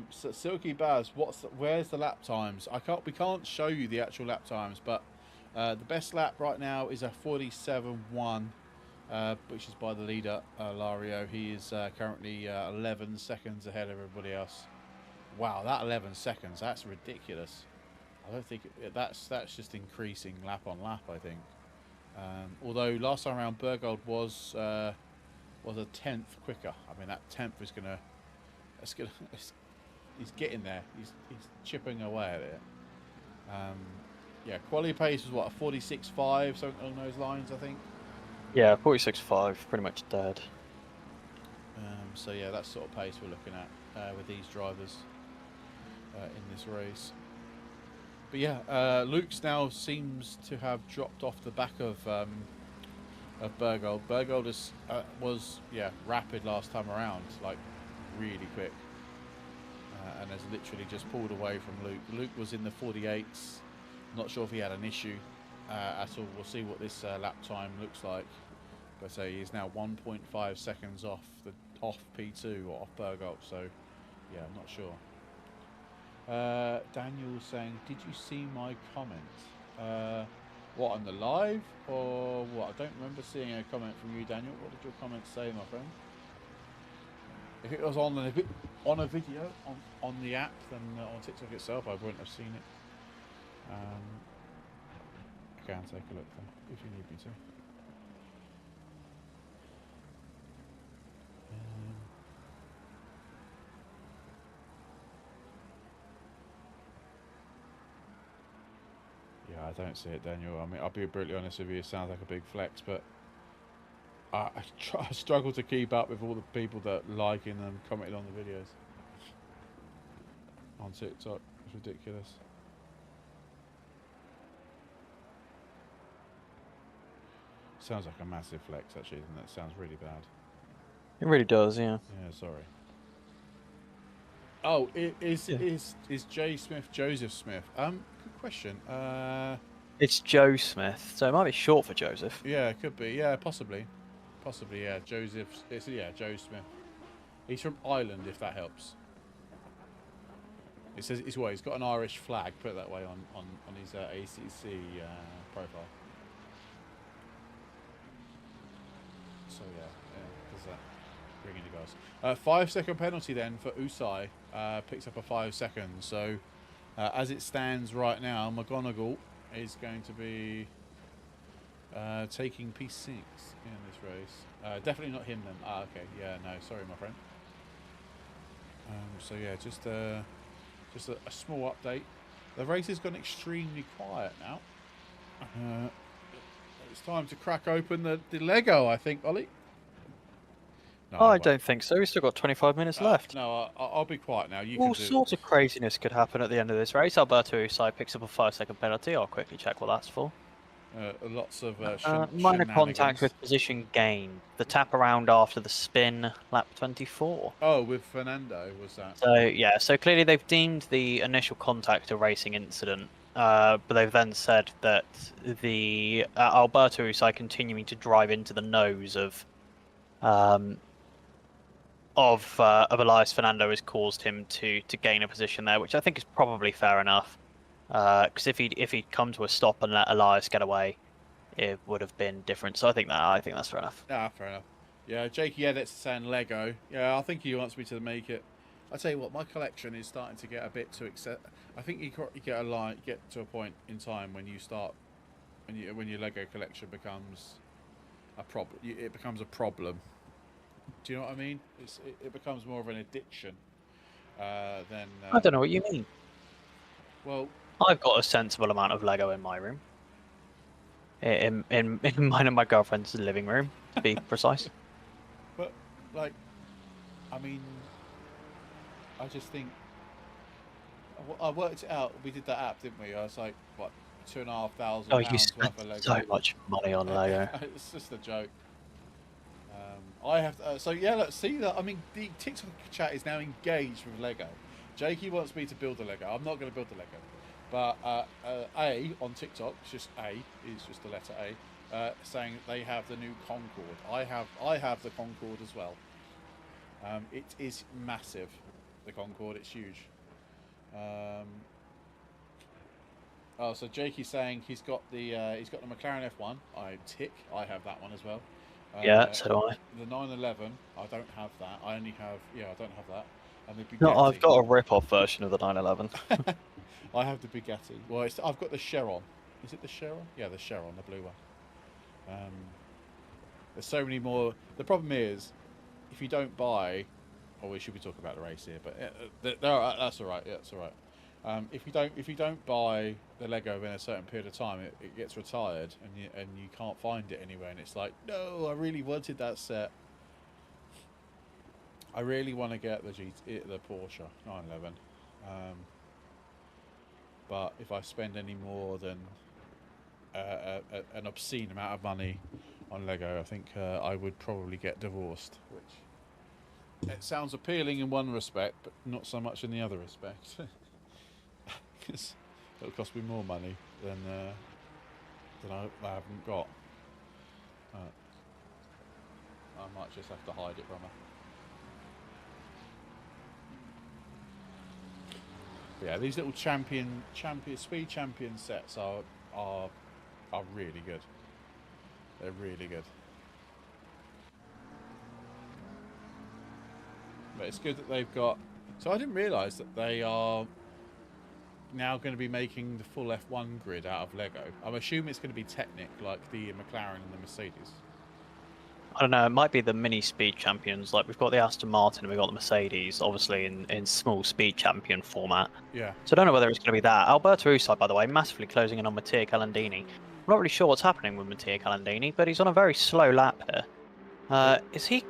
So Silky Baz, where's the lap times? We can't show you the actual lap times, but the best lap right now is a 47.1, which is by the leader, Lario. He is currently 11 seconds ahead of everybody else. Wow, that 11 seconds, that's ridiculous. I don't think that's just increasing lap on lap, I think. Although last time around Bergold was a 10th quicker. I mean, that 10th is gonna. He's getting there. He's chipping away at it. Yeah, quality pace was what, a 46.5, something along those lines, I think. Yeah, 46.5, pretty much dead. So yeah, that's sort of pace we're looking at with these drivers in this race. But yeah, Luke's now seems to have dropped off the back of Bergold. Bergold was rapid last time around, like really quick, and has literally just pulled away from Luke. Luke was in the 48s. Not sure if he had an issue at all. We'll see what this lap time looks like. But he's now 1.5 seconds off P2 or off Bergold. So yeah, I'm not sure. Daniel's saying, did you see my comment? What, on the live or what? I don't remember seeing a comment from you, Daniel. What did your comment say, my friend? If it was on a video on the app, then on TikTok itself, I wouldn't have seen it. I can take a look though, if you need me to. Yeah, I don't see it, Daniel. I mean, I'll be brutally honest with you. It sounds like a big flex, but I struggle to keep up with all the people that liking and commenting on the videos on TikTok. It's ridiculous. Sounds like a massive flex, actually, doesn't it? Sounds really bad. It really does, yeah. Yeah, sorry. Oh, is J Smith Joseph Smith? Good question. It's Joe Smith, so it might be short for Joseph. Yeah, it could be. Yeah, possibly, yeah. Joe Smith. He's from Ireland, if that helps. It says he's got an Irish flag. Put it that way on his ACC profile. So yeah, there's that. Ringing the guys. 5-second penalty then for Usai. Picks up a 5 seconds. So as it stands right now, McGonigal is going to be taking P6 in this race. Definitely not him then. Ah, okay. Yeah, no, sorry, my friend. So yeah, just a small update. The race has gone extremely quiet now. It's time to crack open the Lego, I think, Ollie. No, I don't think so. We've still got 25 minutes left. No, I'll be quiet now. All sorts of craziness could happen at the end of this race. Alberto Usai picks up a 5-second penalty. I'll quickly check what that's for. Lots of minor contact with position gain. The tap around after the spin, lap 24. Oh, with Fernando, was that? So yeah, so clearly they've deemed the initial contact a racing incident, but they've then said that the Alberto Usai continuing to drive into the nose of of Elias Fernando has caused him to gain a position there, which I think is probably fair enough. Because if he'd come to a stop and let Elias get away, it would have been different. So I think that's fair enough. Ah, fair enough. Yeah, Jakey Edits is saying Lego. Yeah, I think he wants me to make it. I tell you what, my collection is starting to get a bit too I think you get to a point in time when you start when your Lego collection becomes a problem. It becomes a problem. Do you know what I mean? It becomes more of an addiction than. I don't know what you mean. Well, I've got a sensible amount of Lego in my room. In mine and my girlfriend's living room, to be precise. But like, I mean, I just think I worked it out. We did that app, didn't we? I was like, what, £2,500 Oh, you worth spent of Lego. so much money on Lego. It's just a joke. I have to, so yeah. Let's see that. I mean, the TikTok chat is now engaged with Lego. Jakey wants me to build a Lego. I'm not going to build the Lego, but A on TikTok, it's just A, is just the letter A, saying they have the new Concorde. I have the Concorde as well. It is massive. The Concorde, it's huge. Oh, so Jakey's saying he's got the McLaren F1. I have that one as well. Yeah, so do I. The 911, I don't have that. I only have, I don't have that. And the Bugatti. No, I've got a rip-off version of the 911. I have the Bugatti. Well, I've got the Chiron. Is it the Chiron? Yeah, the Chiron, the blue one. There's so many more. The problem is, if you don't buy, we should be talking about the race here, but that's all right. Yeah, that's all right. If you don't buy the Lego in a certain period of time, it gets retired, and you can't find it anywhere. And it's like, no, I really wanted that set. I really want to get the Porsche 911. But if I spend any more than an obscene amount of money on Lego, I think I would probably get divorced. Which it sounds appealing in one respect, but not so much in the other respect. Because it'll cost me more money than I haven't got. I might just have to hide it from her. But yeah, these little speed champion sets are really good. They're really good. But it's good that they've got. So I didn't realise that they are now going to be making the full F1 grid out of Lego. I'm assuming it's going to be Technic, like the McLaren and the Mercedes. I don't know, it might be the mini speed champions. Like, we've got the Aston Martin and we've got the Mercedes, obviously in small speed champion format. Yeah. So I don't know whether it's going to be that. Alberto Usai, by the way, massively closing in on Mattia Calandini. I'm not really sure what's happening with Mattia Calandini, but he's on a very slow lap here. Is he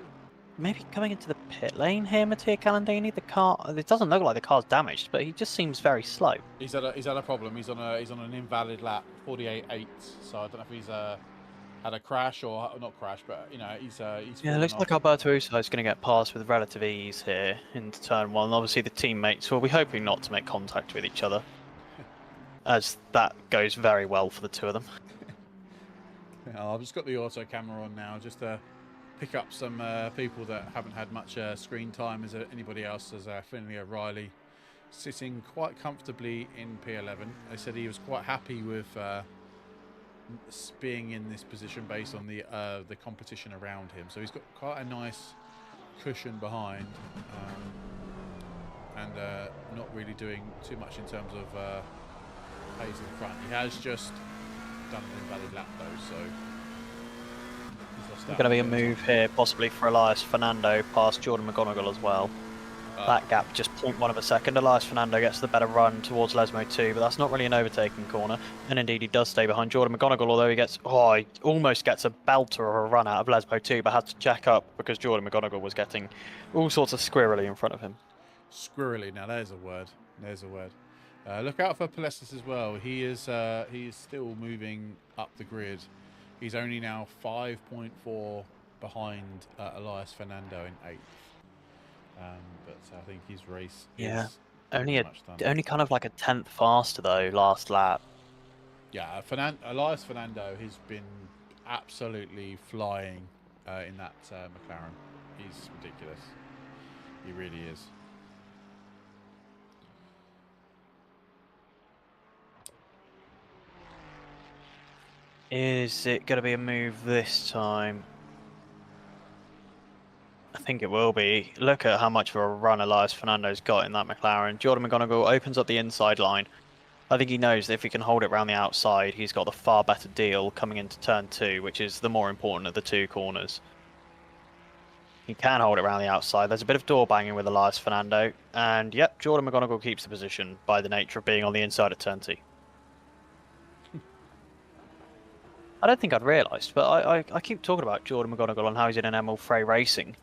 maybe coming into the pit lane here, Mattia Calandini? The car, it doesn't look like the car's damaged, but he just seems very slow. He's had a problem. He's on an invalid lap, 48.8. So I don't know if he's had a crash or not crash, but he's yeah. It looks like Alberto Usai is going to get past with relative ease here into turn one. Obviously, the teammates will be hoping not to make contact with each other, as that goes very well for the two of them. I've just got the auto camera on now, just to pick up some people that haven't had much screen time as anybody else. As Finley O'Reilly sitting quite comfortably in P11. They said he was quite happy with being in this position based on the competition around him. So he's got quite a nice cushion behind, and not really doing too much in terms of pace in front. He has just done an invalid lap though, so There's going to be a move here, possibly for Elias Fernando past Jordan McGonigal as well. That gap just 0.1 of a second. Elias Fernando gets the better run towards Lesmo 2, but that's not really an overtaking corner. And indeed, he does stay behind Jordan McGonigal, although he almost gets a belter or a run out of Lesmo 2, but has to jack up because Jordan McGonigal was getting all sorts of squirrely in front of him. Squirrely, now there's a word. There's a word. Look out for Palestis as well. He is still moving up the grid. He's only now 5.4 behind Elias Fernando in 8th. But I think his race is only kind of like a 10th faster though last lap. Yeah, Elias Fernando has been absolutely flying in that McLaren. He's ridiculous. He really is. Is it going to be a move this time? I think it will be. Look at how much of a run Elias Fernando's got in that McLaren. Jordan McGonigal opens up the inside line. I think he knows that if he can hold it around the outside, he's got the far better deal coming into turn 2, which is the more important of the 2 corners. He can hold it around the outside. There's a bit of door banging with Elias Fernando. And yep, Jordan McGonigal keeps the position by the nature of being on the inside at turn 2. I don't think I'd realised, but I keep talking about Jordan McGonigal and how he's in an Emil Frey Racing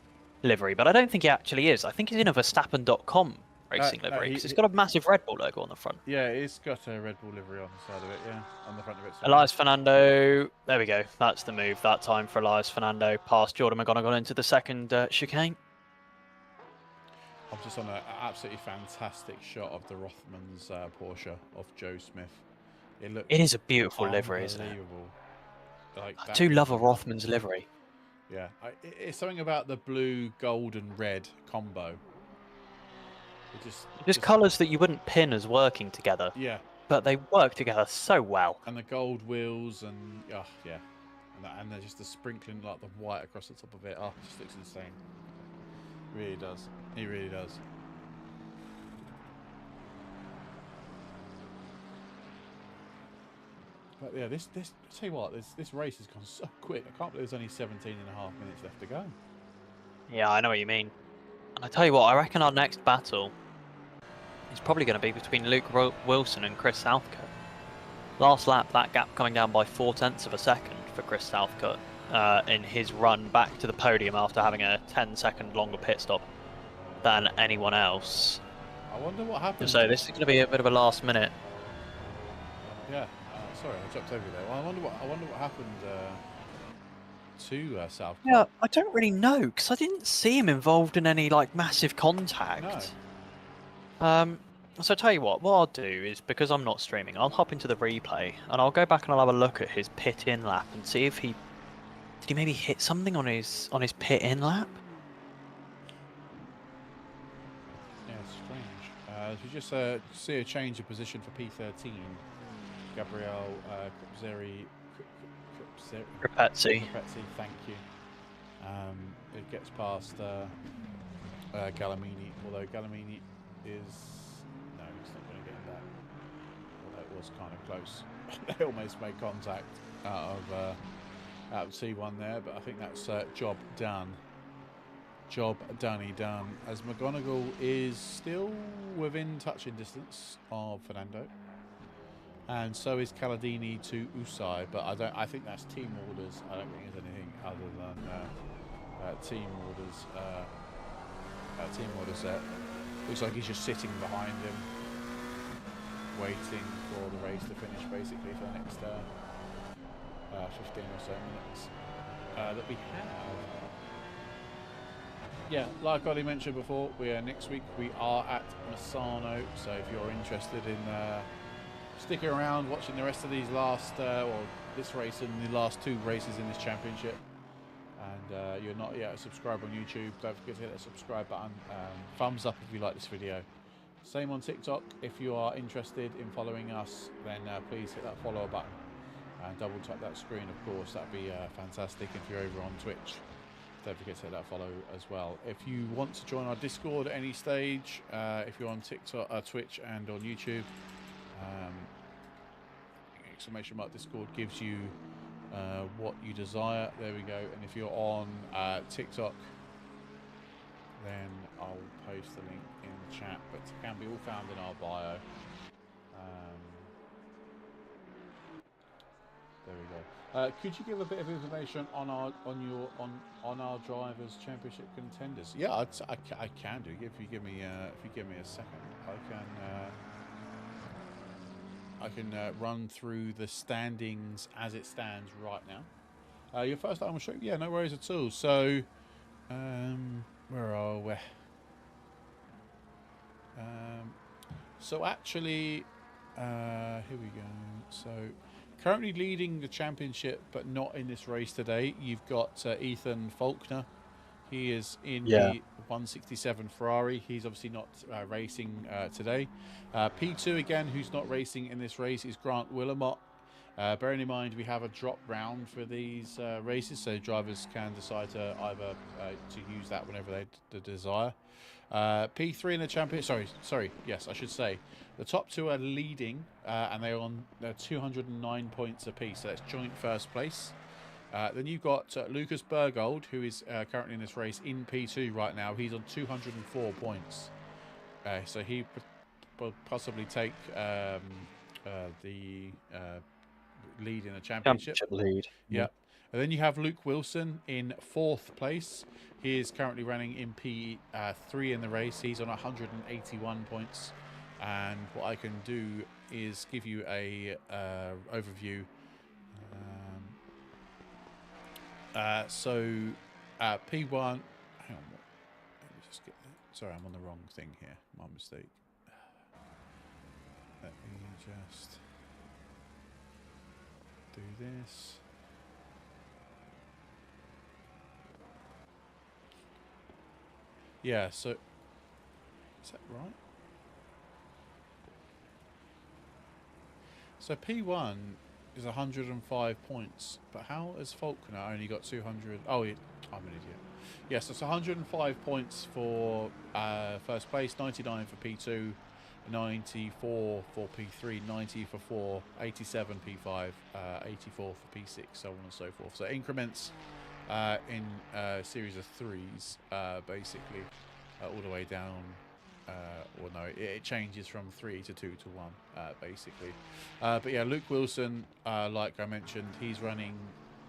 livery, but I don't think he actually is. I think he's in a Verstappen.com racing livery, because it's got a massive Red Bull logo on the front. Yeah, it's got a Red Bull livery on the side of it, yeah, on the front of it. Sorry. Elias Fernando, there we go. That's the move that time for Elias Fernando, past Jordan McGonigal into the second chicane. I'm just on an absolutely fantastic shot of the Rothmans Porsche of Joe Smith. It is a beautiful livery, isn't it? Like, I do love a Rothmans livery. Yeah, it's something about the blue, gold, and red combo. Just colours that you wouldn't pin as working together. Yeah. But they work together so well. And the gold wheels, and yeah, and there's just the sprinkling like the white across the top of it. Oh, it just looks insane. It really does. He really does. But yeah, this I'll tell you what, this race has gone so quick. I can't believe there's only 17 and a half minutes left to go. Yeah, I know what you mean. And I tell you what, I reckon our next battle is probably going to be between Luke Wilson and Chris Southcott. Last lap, that gap coming down by 0.4 of a second for Chris Southcott in his run back to the podium after having a 10-second longer pit stop than anyone else. I wonder what happened. So this is going to be a bit of a last minute. Yeah. Sorry, I jumped over you there. Well, I wonder what happened to Southcott. Yeah, I don't really know because I didn't see him involved in any like massive contact. No. So I tell you what I'll do is, because I'm not streaming, I'll hop into the replay and I'll go back and I'll have a look at his pit in lap and see if did he maybe hit something on his pit in lap. Yeah, strange. As we just see a change of position for P13. Gabriel Crepezzi, thank you. It gets past Galamini, although Galamini he's not going to get that. Although it was kind of close. They almost made contact out of T1 there, but I think that's job done. Job done. As McGonigal is still within touching distance of Fernando. And so is Caladini to Usai, but I think that's team orders. I don't think there's anything other than team orders. Team orders there. Looks like he's just sitting behind him, waiting for the race to finish, basically for the next 15 or so minutes that we have. Yeah, like Ollie mentioned before, next week we are at Misano. So if you're interested in sticking around, watching the rest of these this race and the last 2 races in this championship, and you're not yet subscribed on YouTube, don't forget to hit that subscribe button. Thumbs up if you like this video. Same on TikTok. If you are interested in following us, then please hit that follow button and double tap that screen, of course. That'd be fantastic. If you're over on Twitch, don't forget to hit that follow as well. If you want to join our Discord at any stage, if you're on TikTok, Twitch and on YouTube, exclamation mark Discord gives you what you desire. There we go. And if you're on TikTok, then I'll post the link in the chat, but it can be all found in our bio. There we go. Could you give a bit of information on our drivers' championship contenders? Yeah, I can do. If you give me a second, I can run through the standings as it stands right now. Your first time on show? Yeah, no worries at all. So, where are we? So actually, here we go. So Currently leading the championship, but not in this race today. You've got Ethan Faulkner. He is in the 167 Ferrari. He's obviously not racing today. P2 again, who's not racing in this race, is Grant Willamot. Bearing in mind we have a drop round for these races, so drivers can decide to either to use that whenever they desire. P3 in the championship. Yes, I should say the top two are leading, and they're on 209 points apiece. So that's joint first place. Then you've got Lucas Bergold, who is currently in this race in P2 right now. He's on 204 points. So he will possibly take the lead in the championship. Lead. Yeah. And then you have Luke Wilson in 4th place. He is currently running in P3 in the race. He's on 181 points. And what I can do is give you a overview. P1. Hang on. Let me just get that. Sorry, I'm on the wrong thing here. My mistake. Let me just do this. Yeah, so is that right? So P1 is 105 points, but how has Faulkner only got 200? Oh, I'm an idiot. Yes, it's 105 points for first place, 99 for P2, 94 for P3, 90 for 4, 87 P5, 84 for P6, so on and so forth. So increments in series of threes, basically, all the way down. Or no, it changes from 3 to 2 to 1, basically. But yeah, Luke Wilson, like I mentioned, he's running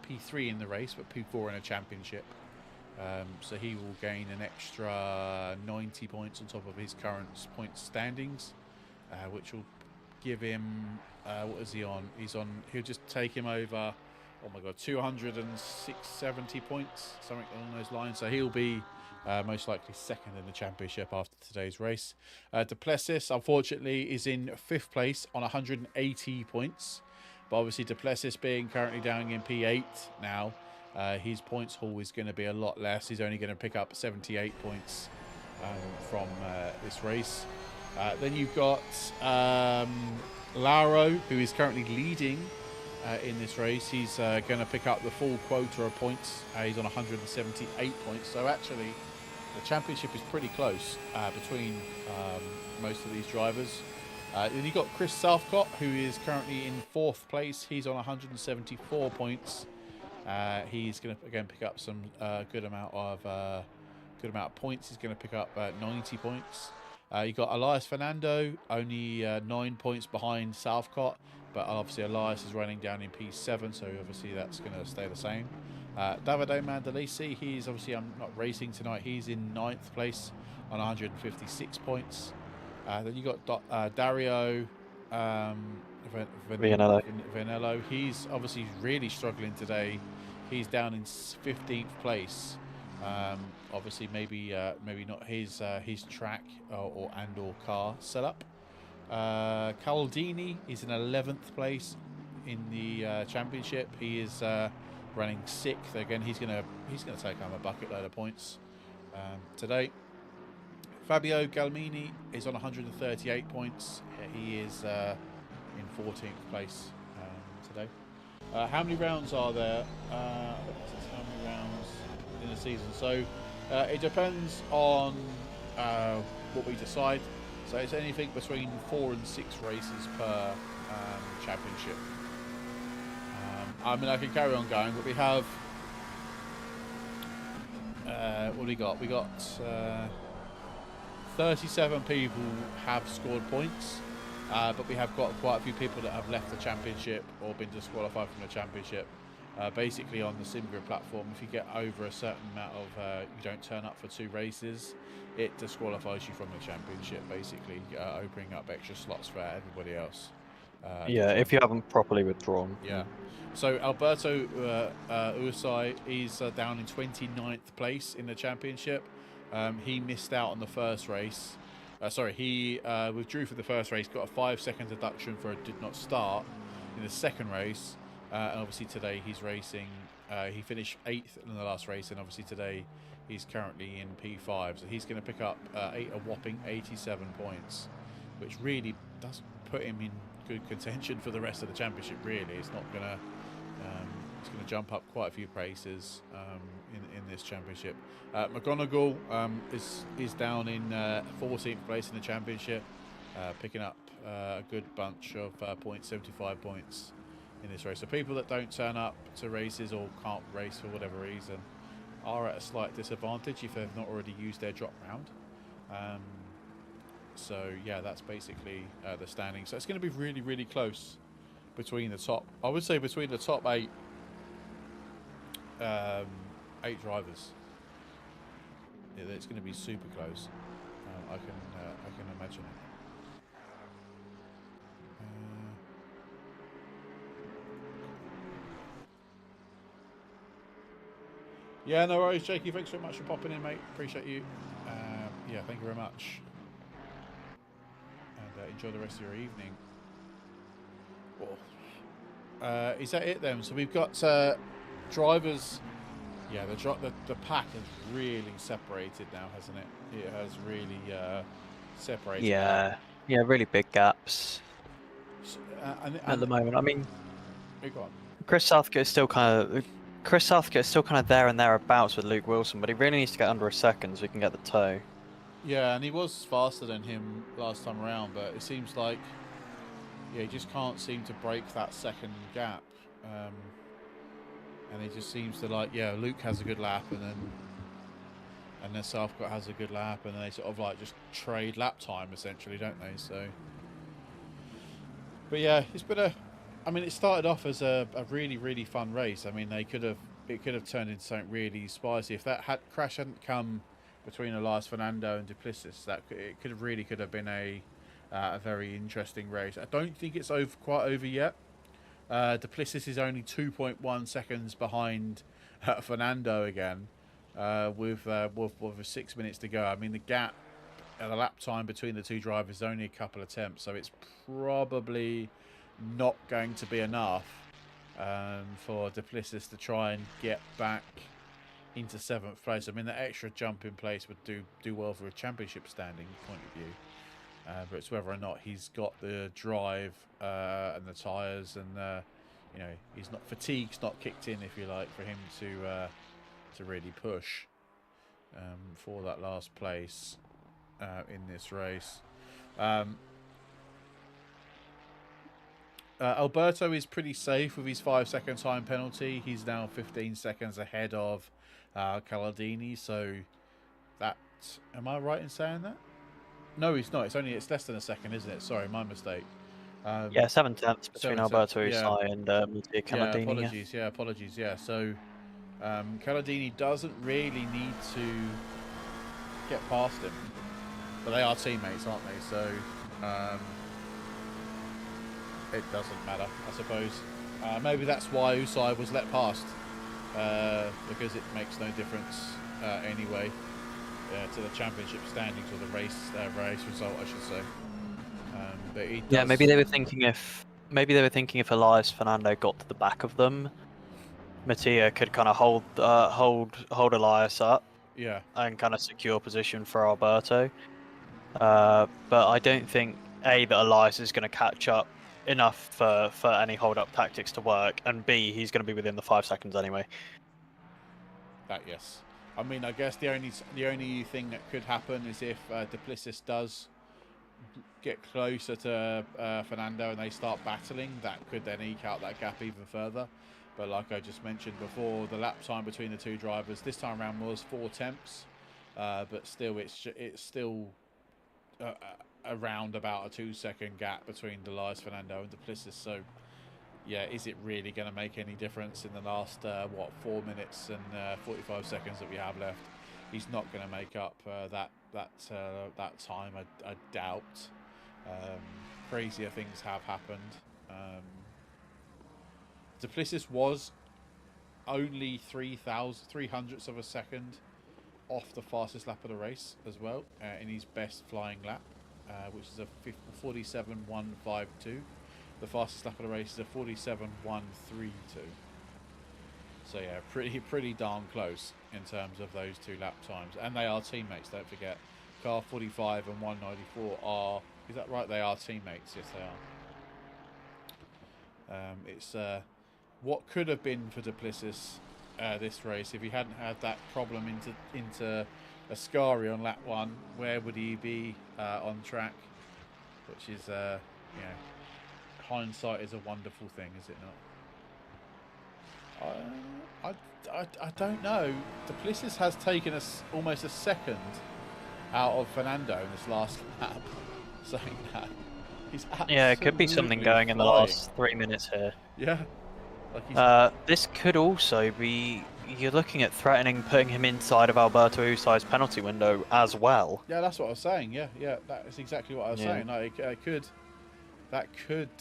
P3 in the race, but P4 in a championship. So he will gain an extra 90 points on top of his current points standings, which will give him, what is he on? He'll just take him over, oh my God, 270 points, something along those lines. So he'll be most likely second in the championship after today's race. Duplessis, unfortunately, is in 5th place on 180 points. But obviously, Duplessis being currently down in P8 now, his points haul is going to be a lot less. He's only going to pick up 78 points from this race. Then you've got Lauro, who is currently leading in this race. He's going to pick up the full quota of points. He's on 178 points. So actually, the championship is pretty close between most of these drivers. Then you've got Chris Southcott, who is currently in 4th place. He's on 174 points. He's going to again pick up some good amount of points. He's going to pick up 90 points. You've got Elias Fernando, only 9 points behind Southcott, but obviously Elias is running down in P7, so obviously that's going to stay the same. Davide Mandalisi, he's obviously not racing tonight. He's in 9th place on 156 points. Then you got Dario Vanello. He's obviously really struggling today. He's down in 15th place. Obviously, maybe not his track or car setup. Caldini is in 11th place in the championship. He is running 6th. Again, he's gonna take home a bucket load of points today. Fabio Galmini is on 138 points. He is in 14th place today. How many rounds are there? How many rounds in the season? So it depends on what we decide. So it's anything between 4 and 6 races per championship. I mean, I can carry on going, but we have what do we got? We got 37 people have scored points, but we have got quite a few people that have left the championship or been disqualified from the championship. Basically, on the SimGrid platform, if you get over a certain amount of, you don't turn up for 2 races, it disqualifies you from the championship, basically, opening up extra slots for everybody else. Yeah, if you haven't properly withdrawn. Yeah. So Alberto Usai is down in 29th place in the championship. He missed out on the first race. He withdrew for the first race, got a 5-second deduction for a did not start. in the second race. And obviously today he's racing. He finished 8th in the last race, and obviously today he's currently in P5. So he's going to pick up a whopping 87 points, which really does put him in good contention for the rest of the championship. Really, it's not going to. He's going to jump up quite a few places in this championship. McGonigal is down in 14th place in the championship, picking up a good bunch of points, 75 points in this race. So people that don't turn up to races or can't race for whatever reason are at a slight disadvantage if they've not already used their drop round. So yeah, that's basically the standing. So it's going to be really, really close between the top. I would say between the top 8 drivers. Yeah, it's going to be super close. I can imagine it. Yeah, no worries, Jakey. Thanks very much for popping in, mate. Appreciate you. Yeah, thank you very much. And enjoy the rest of your evening. Whoa. Is that it then? So we've got drivers. Yeah, the pack has really separated now, hasn't it? It has really separated. Yeah, yeah, really big gaps at the moment. I mean, go on. Chris Southgate is still kind of there and thereabouts with Luke Wilson, but he really needs to get under a second so we can get the toe. Yeah, and he was faster than him last time around, but it seems like he just can't seem to break that second gap. And it just seems to Luke has a good lap, and then Southgate has a good lap, and then they sort of just trade lap time essentially, don't they? So, but yeah, it's been it started off as a really, really fun race. I mean, it could have turned into something really spicy if that crash hadn't come between Elias Fernando and Duplessis. It could have been a very interesting race. I don't think it's quite over yet. Duplessis is only 2.1 seconds behind Fernando again, with 6 minutes to go. I mean, the gap, the lap time between the two drivers is only a couple of attempts, so it's probably not going to be enough for Duplessis to try and get back into 7th place. I mean, the extra jump in place would do well for a championship standing point of view. But it's whether or not he's got the drive and the tyres, and he's not fatigue's not kicked in, if you like, for him to really push for that last place in this race. Alberto is pretty safe with his 5-second time penalty. He's now 15 seconds ahead of Calladini. So that, am I right in saying that? No, he's not. It's less than a second, isn't it? Sorry, my mistake. Yeah, 7/10 between Alberto Usai and Calladini. Apologies. Yeah, so Calladini doesn't really need to get past him, but they are teammates, aren't they? So it doesn't matter, I suppose. Maybe that's why Usai was let past, because it makes no difference anyway. To the championship standings, or the race result, I should say. But he does... Yeah, maybe they were thinking if Elias Fernando got to the back of them, Mattia could kind of hold Elias up, and kind of secure position for Alberto. But I don't think that Elias is going to catch up enough for any hold-up tactics to work, and B, he's going to be within the 5 seconds anyway. Yes. I mean, I guess the only thing that could happen is if Duplessis does get closer to Fernando and they start battling. That could then eke out that gap even further. But like I just mentioned before, the lap time between the two drivers this time around was 4 tenths, but still, it's still around about a 2-second gap between Elias Fernando and Duplessis. So yeah, is it really going to make any difference in the last 4 minutes and 45 seconds that we have left? He's not going to make up that time, I doubt. Crazier things have happened. Duplessis was only 300ths of a second off the fastest lap of the race as well, in his best flying lap, which is a 47.152. the fastest lap of the race is a 47.132. So yeah, pretty darn close in terms of those 2 lap times, and they are teammates. Don't forget, car 45 and 194 are. Is that right? They are teammates. Yes, they are. It's what could have been for Duplessis this race if he hadn't had that problem into Ascari on lap 1. Where would he be on track? Which is, hindsight is a wonderful thing, is it not? I don't know. Duplessis has taken us almost a second out of Fernando in this last lap. Saying that, he's yeah, it could be something going in the last 3 minutes here. Yeah. Like this could also be, you're looking at threatening putting him inside of Alberto Usai's penalty window as well. Yeah, that's what I was saying. Yeah, that is exactly what I was saying. Like, that could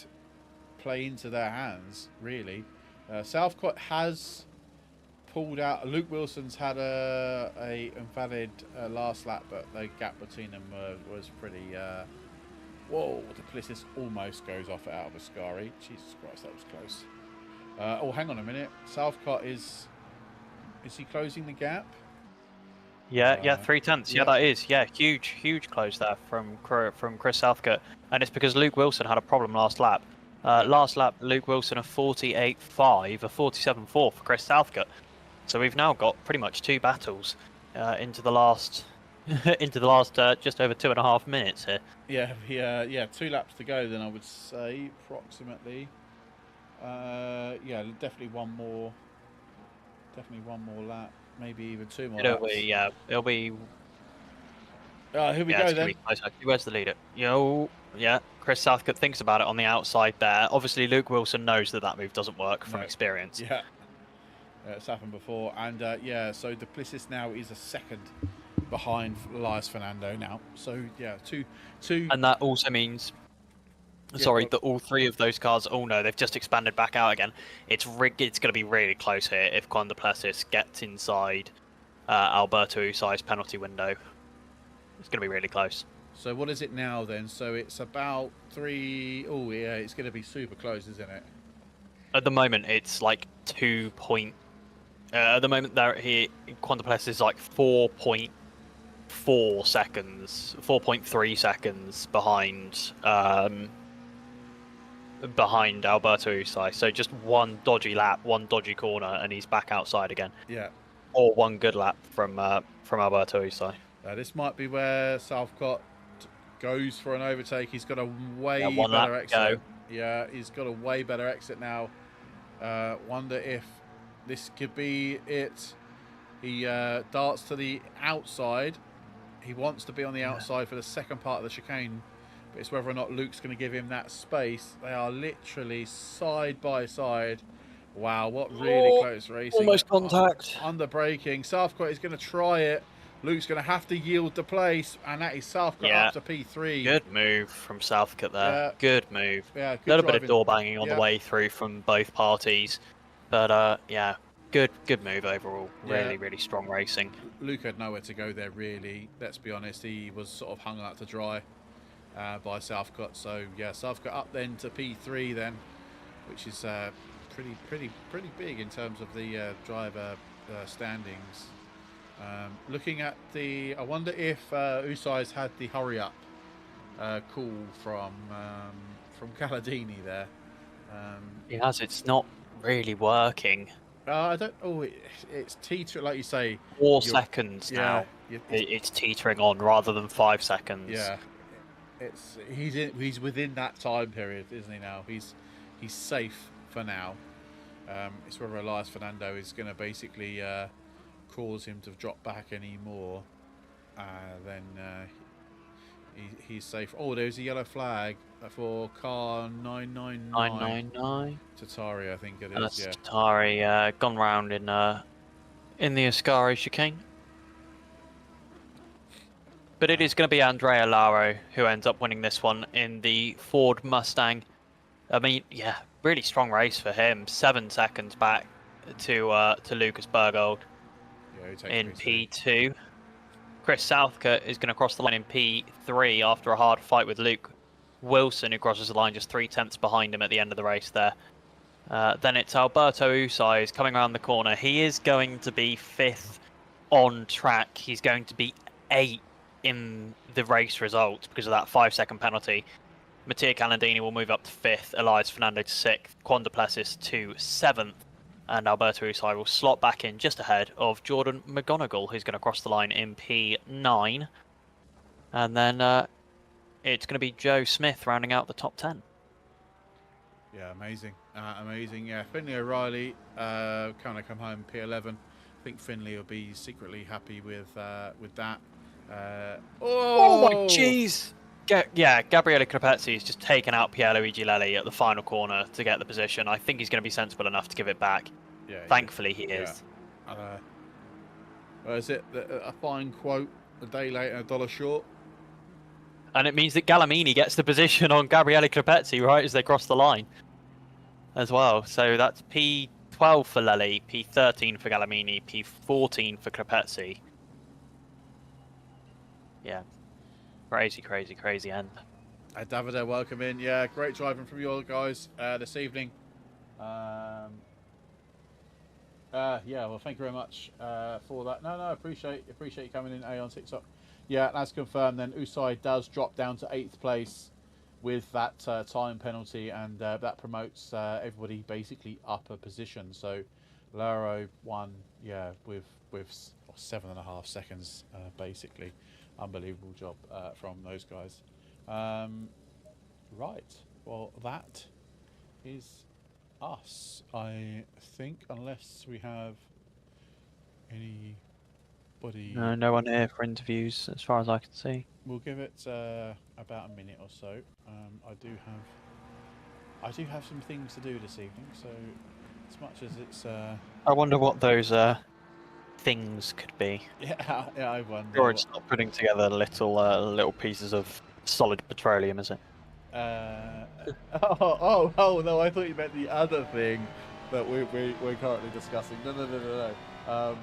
play into their hands, really. Southcott has pulled out. Luke Wilson's had a invalid last lap, but the gap between them was pretty. Whoa! Duplessis almost goes off it out of Ascari. Jesus Christ, that was close. Oh, hang on a minute. Southcott is he closing the gap? Yeah, 0.3. Yeah, that is. Yeah, huge close there from Chris Southcott, and it's because Luke Wilson had a problem last lap. Last lap, Luke Wilson a 48.5, a 47.4 for Chris Southcott. So we've now got pretty much 2 battles into the last just over 2.5 minutes here. Yeah, 2 laps to go. Then I would say approximately. Yeah, definitely one more lap, maybe even 2 more laps. It'll be. Here we go then. Where's the leader? Yeah. Chris Southcott thinks about it on the outside there. Obviously, Luke Wilson knows that move doesn't work from experience. Yeah, it's happened before, and so Duplessis now is a second behind Elias Fernando now. So yeah, two. And that also means. That all 3 of those cars all know they've just expanded back out again. It's going to be really close here if Juan Duplessis gets inside Alberto Usai's penalty window. It's going to be really close. So what is it now then? So it's about 3. Oh yeah, it's going to be super close, isn't it? At the moment, it's like 2 point. At the moment, Juan Duplessis is like 4.4 seconds, 4.3 seconds behind Alberto Usai. So just one dodgy lap, one dodgy corner, and he's back outside again. Yeah. Or one good lap from Alberto Usai. This might be where Southcott goes for an overtake. He's got a way better exit. Go. Yeah, he's got a way better exit now. Wonder if this could be it. He darts to the outside. He wants to be on the outside for the second part of the chicane. But it's whether or not Luke's going to give him that space. They are literally side by side. Wow, what really close racing. Almost contact. Under braking. Southcott is going to try it. Luke's going to have to yield the place. And that is Southcott up to P3. Good move from Southcott there. Yeah. Good move. Yeah, a little bit of door banging on the way through from both parties. But good move overall. Really strong racing. Luke had nowhere to go there, really. Let's be honest. He was sort of hung out to dry. By Southcott, so yeah, Southcott up then to P3 then, which is pretty big in terms of the driver standings. Looking at I wonder if Usai's had the hurry up call from Calladini there. He has. It's not really working. I don't. Oh, it's teetering, like you say. 4 seconds now. It's teetering on rather than 5 seconds. Yeah. He's within that time period, isn't he? Now he's safe for now. It's whether Elias Fernando is going to basically cause him to drop back any more. Then he's safe. Oh, there's a yellow flag for car 999. 999. Tatari, I think it is. That's Tatari gone round in the Ascari chicane. But it is going to be Andrea Laro who ends up winning this one in the Ford Mustang. I mean, yeah, really strong race for him. 7 seconds back to Lucas Bergold in P2. Chris Southcott is going to cross the line in P3 after a hard fight with Luke Wilson, who crosses the line just 3/10 behind him at the end of the race there. Then it's Alberto Usai coming around the corner. He is going to be 5th on track. He's going to be 8th in the race result because of that 5-second penalty. Mattia Calandini will move up to 5th, Elias Fernando to 6th, Quan Duplessis to 7th, and Alberto Usai will slot back in just ahead of Jordan McGonigal, who's going to cross the line in P9. And then it's going to be Joe Smith rounding out the top 10. Yeah, amazing. Amazing. Yeah, Finley O'Reilly kind of come home P11. I think Finley will be secretly happy with that. Oh my jeez! Yeah, Gabriele Crepezzi has just taken out Pierluigi Lelli at the final corner to get the position. I think he's going to be sensible enough to give it back. Yeah, thankfully he is. Is it a fine quote? A day late and $1 short. And it means that Galamini gets the position on Gabriele Crepezzi right as they cross the line as well. So that's P12 for Lelli, P13 for Galamini, P14 for Crepezzi. Yeah. Crazy, crazy, crazy end. Davide, welcome in. Yeah, great driving from you all guys this evening. Yeah, well, thank you very much for that. No, appreciate you coming in, Aeon 6 up. Yeah, as confirmed, then Usai does drop down to 8th place with that time penalty, and that promotes everybody basically up a position. So Laro won, yeah, with 7.5 seconds, basically. Unbelievable job from those guys. Right, well, that is us, I think, unless we have anybody. No one here for interviews, as far as I can see. We'll give it about a minute or so. I do have some things to do this evening, so as much as it's. I wonder what those things could be. Yeah, I wonder. Or it's not putting together little pieces of solid petroleum, is it? Oh no! I thought you meant the other thing that we're currently discussing. No.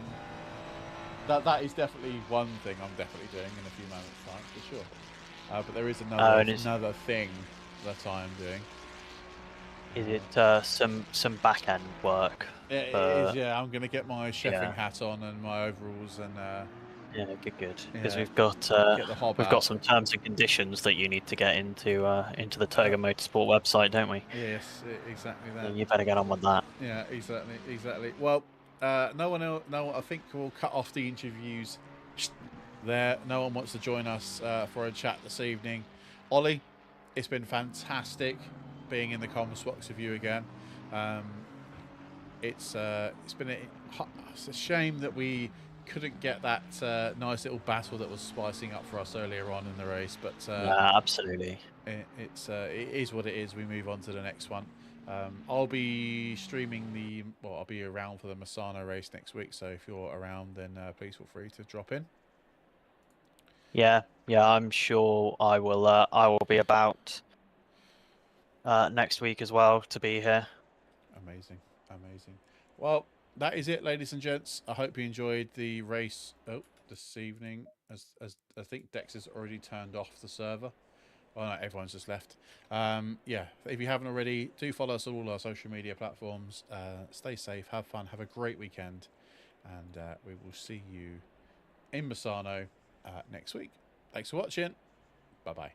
That is definitely one thing I'm definitely doing in a few moments' time for sure. But there is another thing that I'm doing. Is it some back end work? It is, yeah. I'm gonna get my chefing hat on and my overalls and. Yeah, good. Because we've got some terms and conditions that you need to get into the Toga Motorsport website, don't we? Yes, exactly that. And you better get on with that. Yeah, exactly. Well, no one. I think we'll cut off the interviews there. No one wants to join us for a chat this evening. Ollie, it's been fantastic being in the comms box with you again. It's been it's a shame that we couldn't get that nice little battle that was spicing up for us earlier on in the race, but yeah, absolutely. It is what it is. We move on to the next one. I'll be streaming I'll be around for the Misano race next week, so if you're around, then please feel free to drop in. Yeah, I'm sure I will be about next week as well to be here. Amazing. Well, that is it, ladies and gents. I hope you enjoyed the race this evening. As I think Dex has already turned off the server. Well, no, everyone's just left. Yeah, if you haven't already, do follow us on all our social media platforms. Stay safe, have fun, have a great weekend, and we will see you in Misano next week. Thanks for watching. Bye-bye.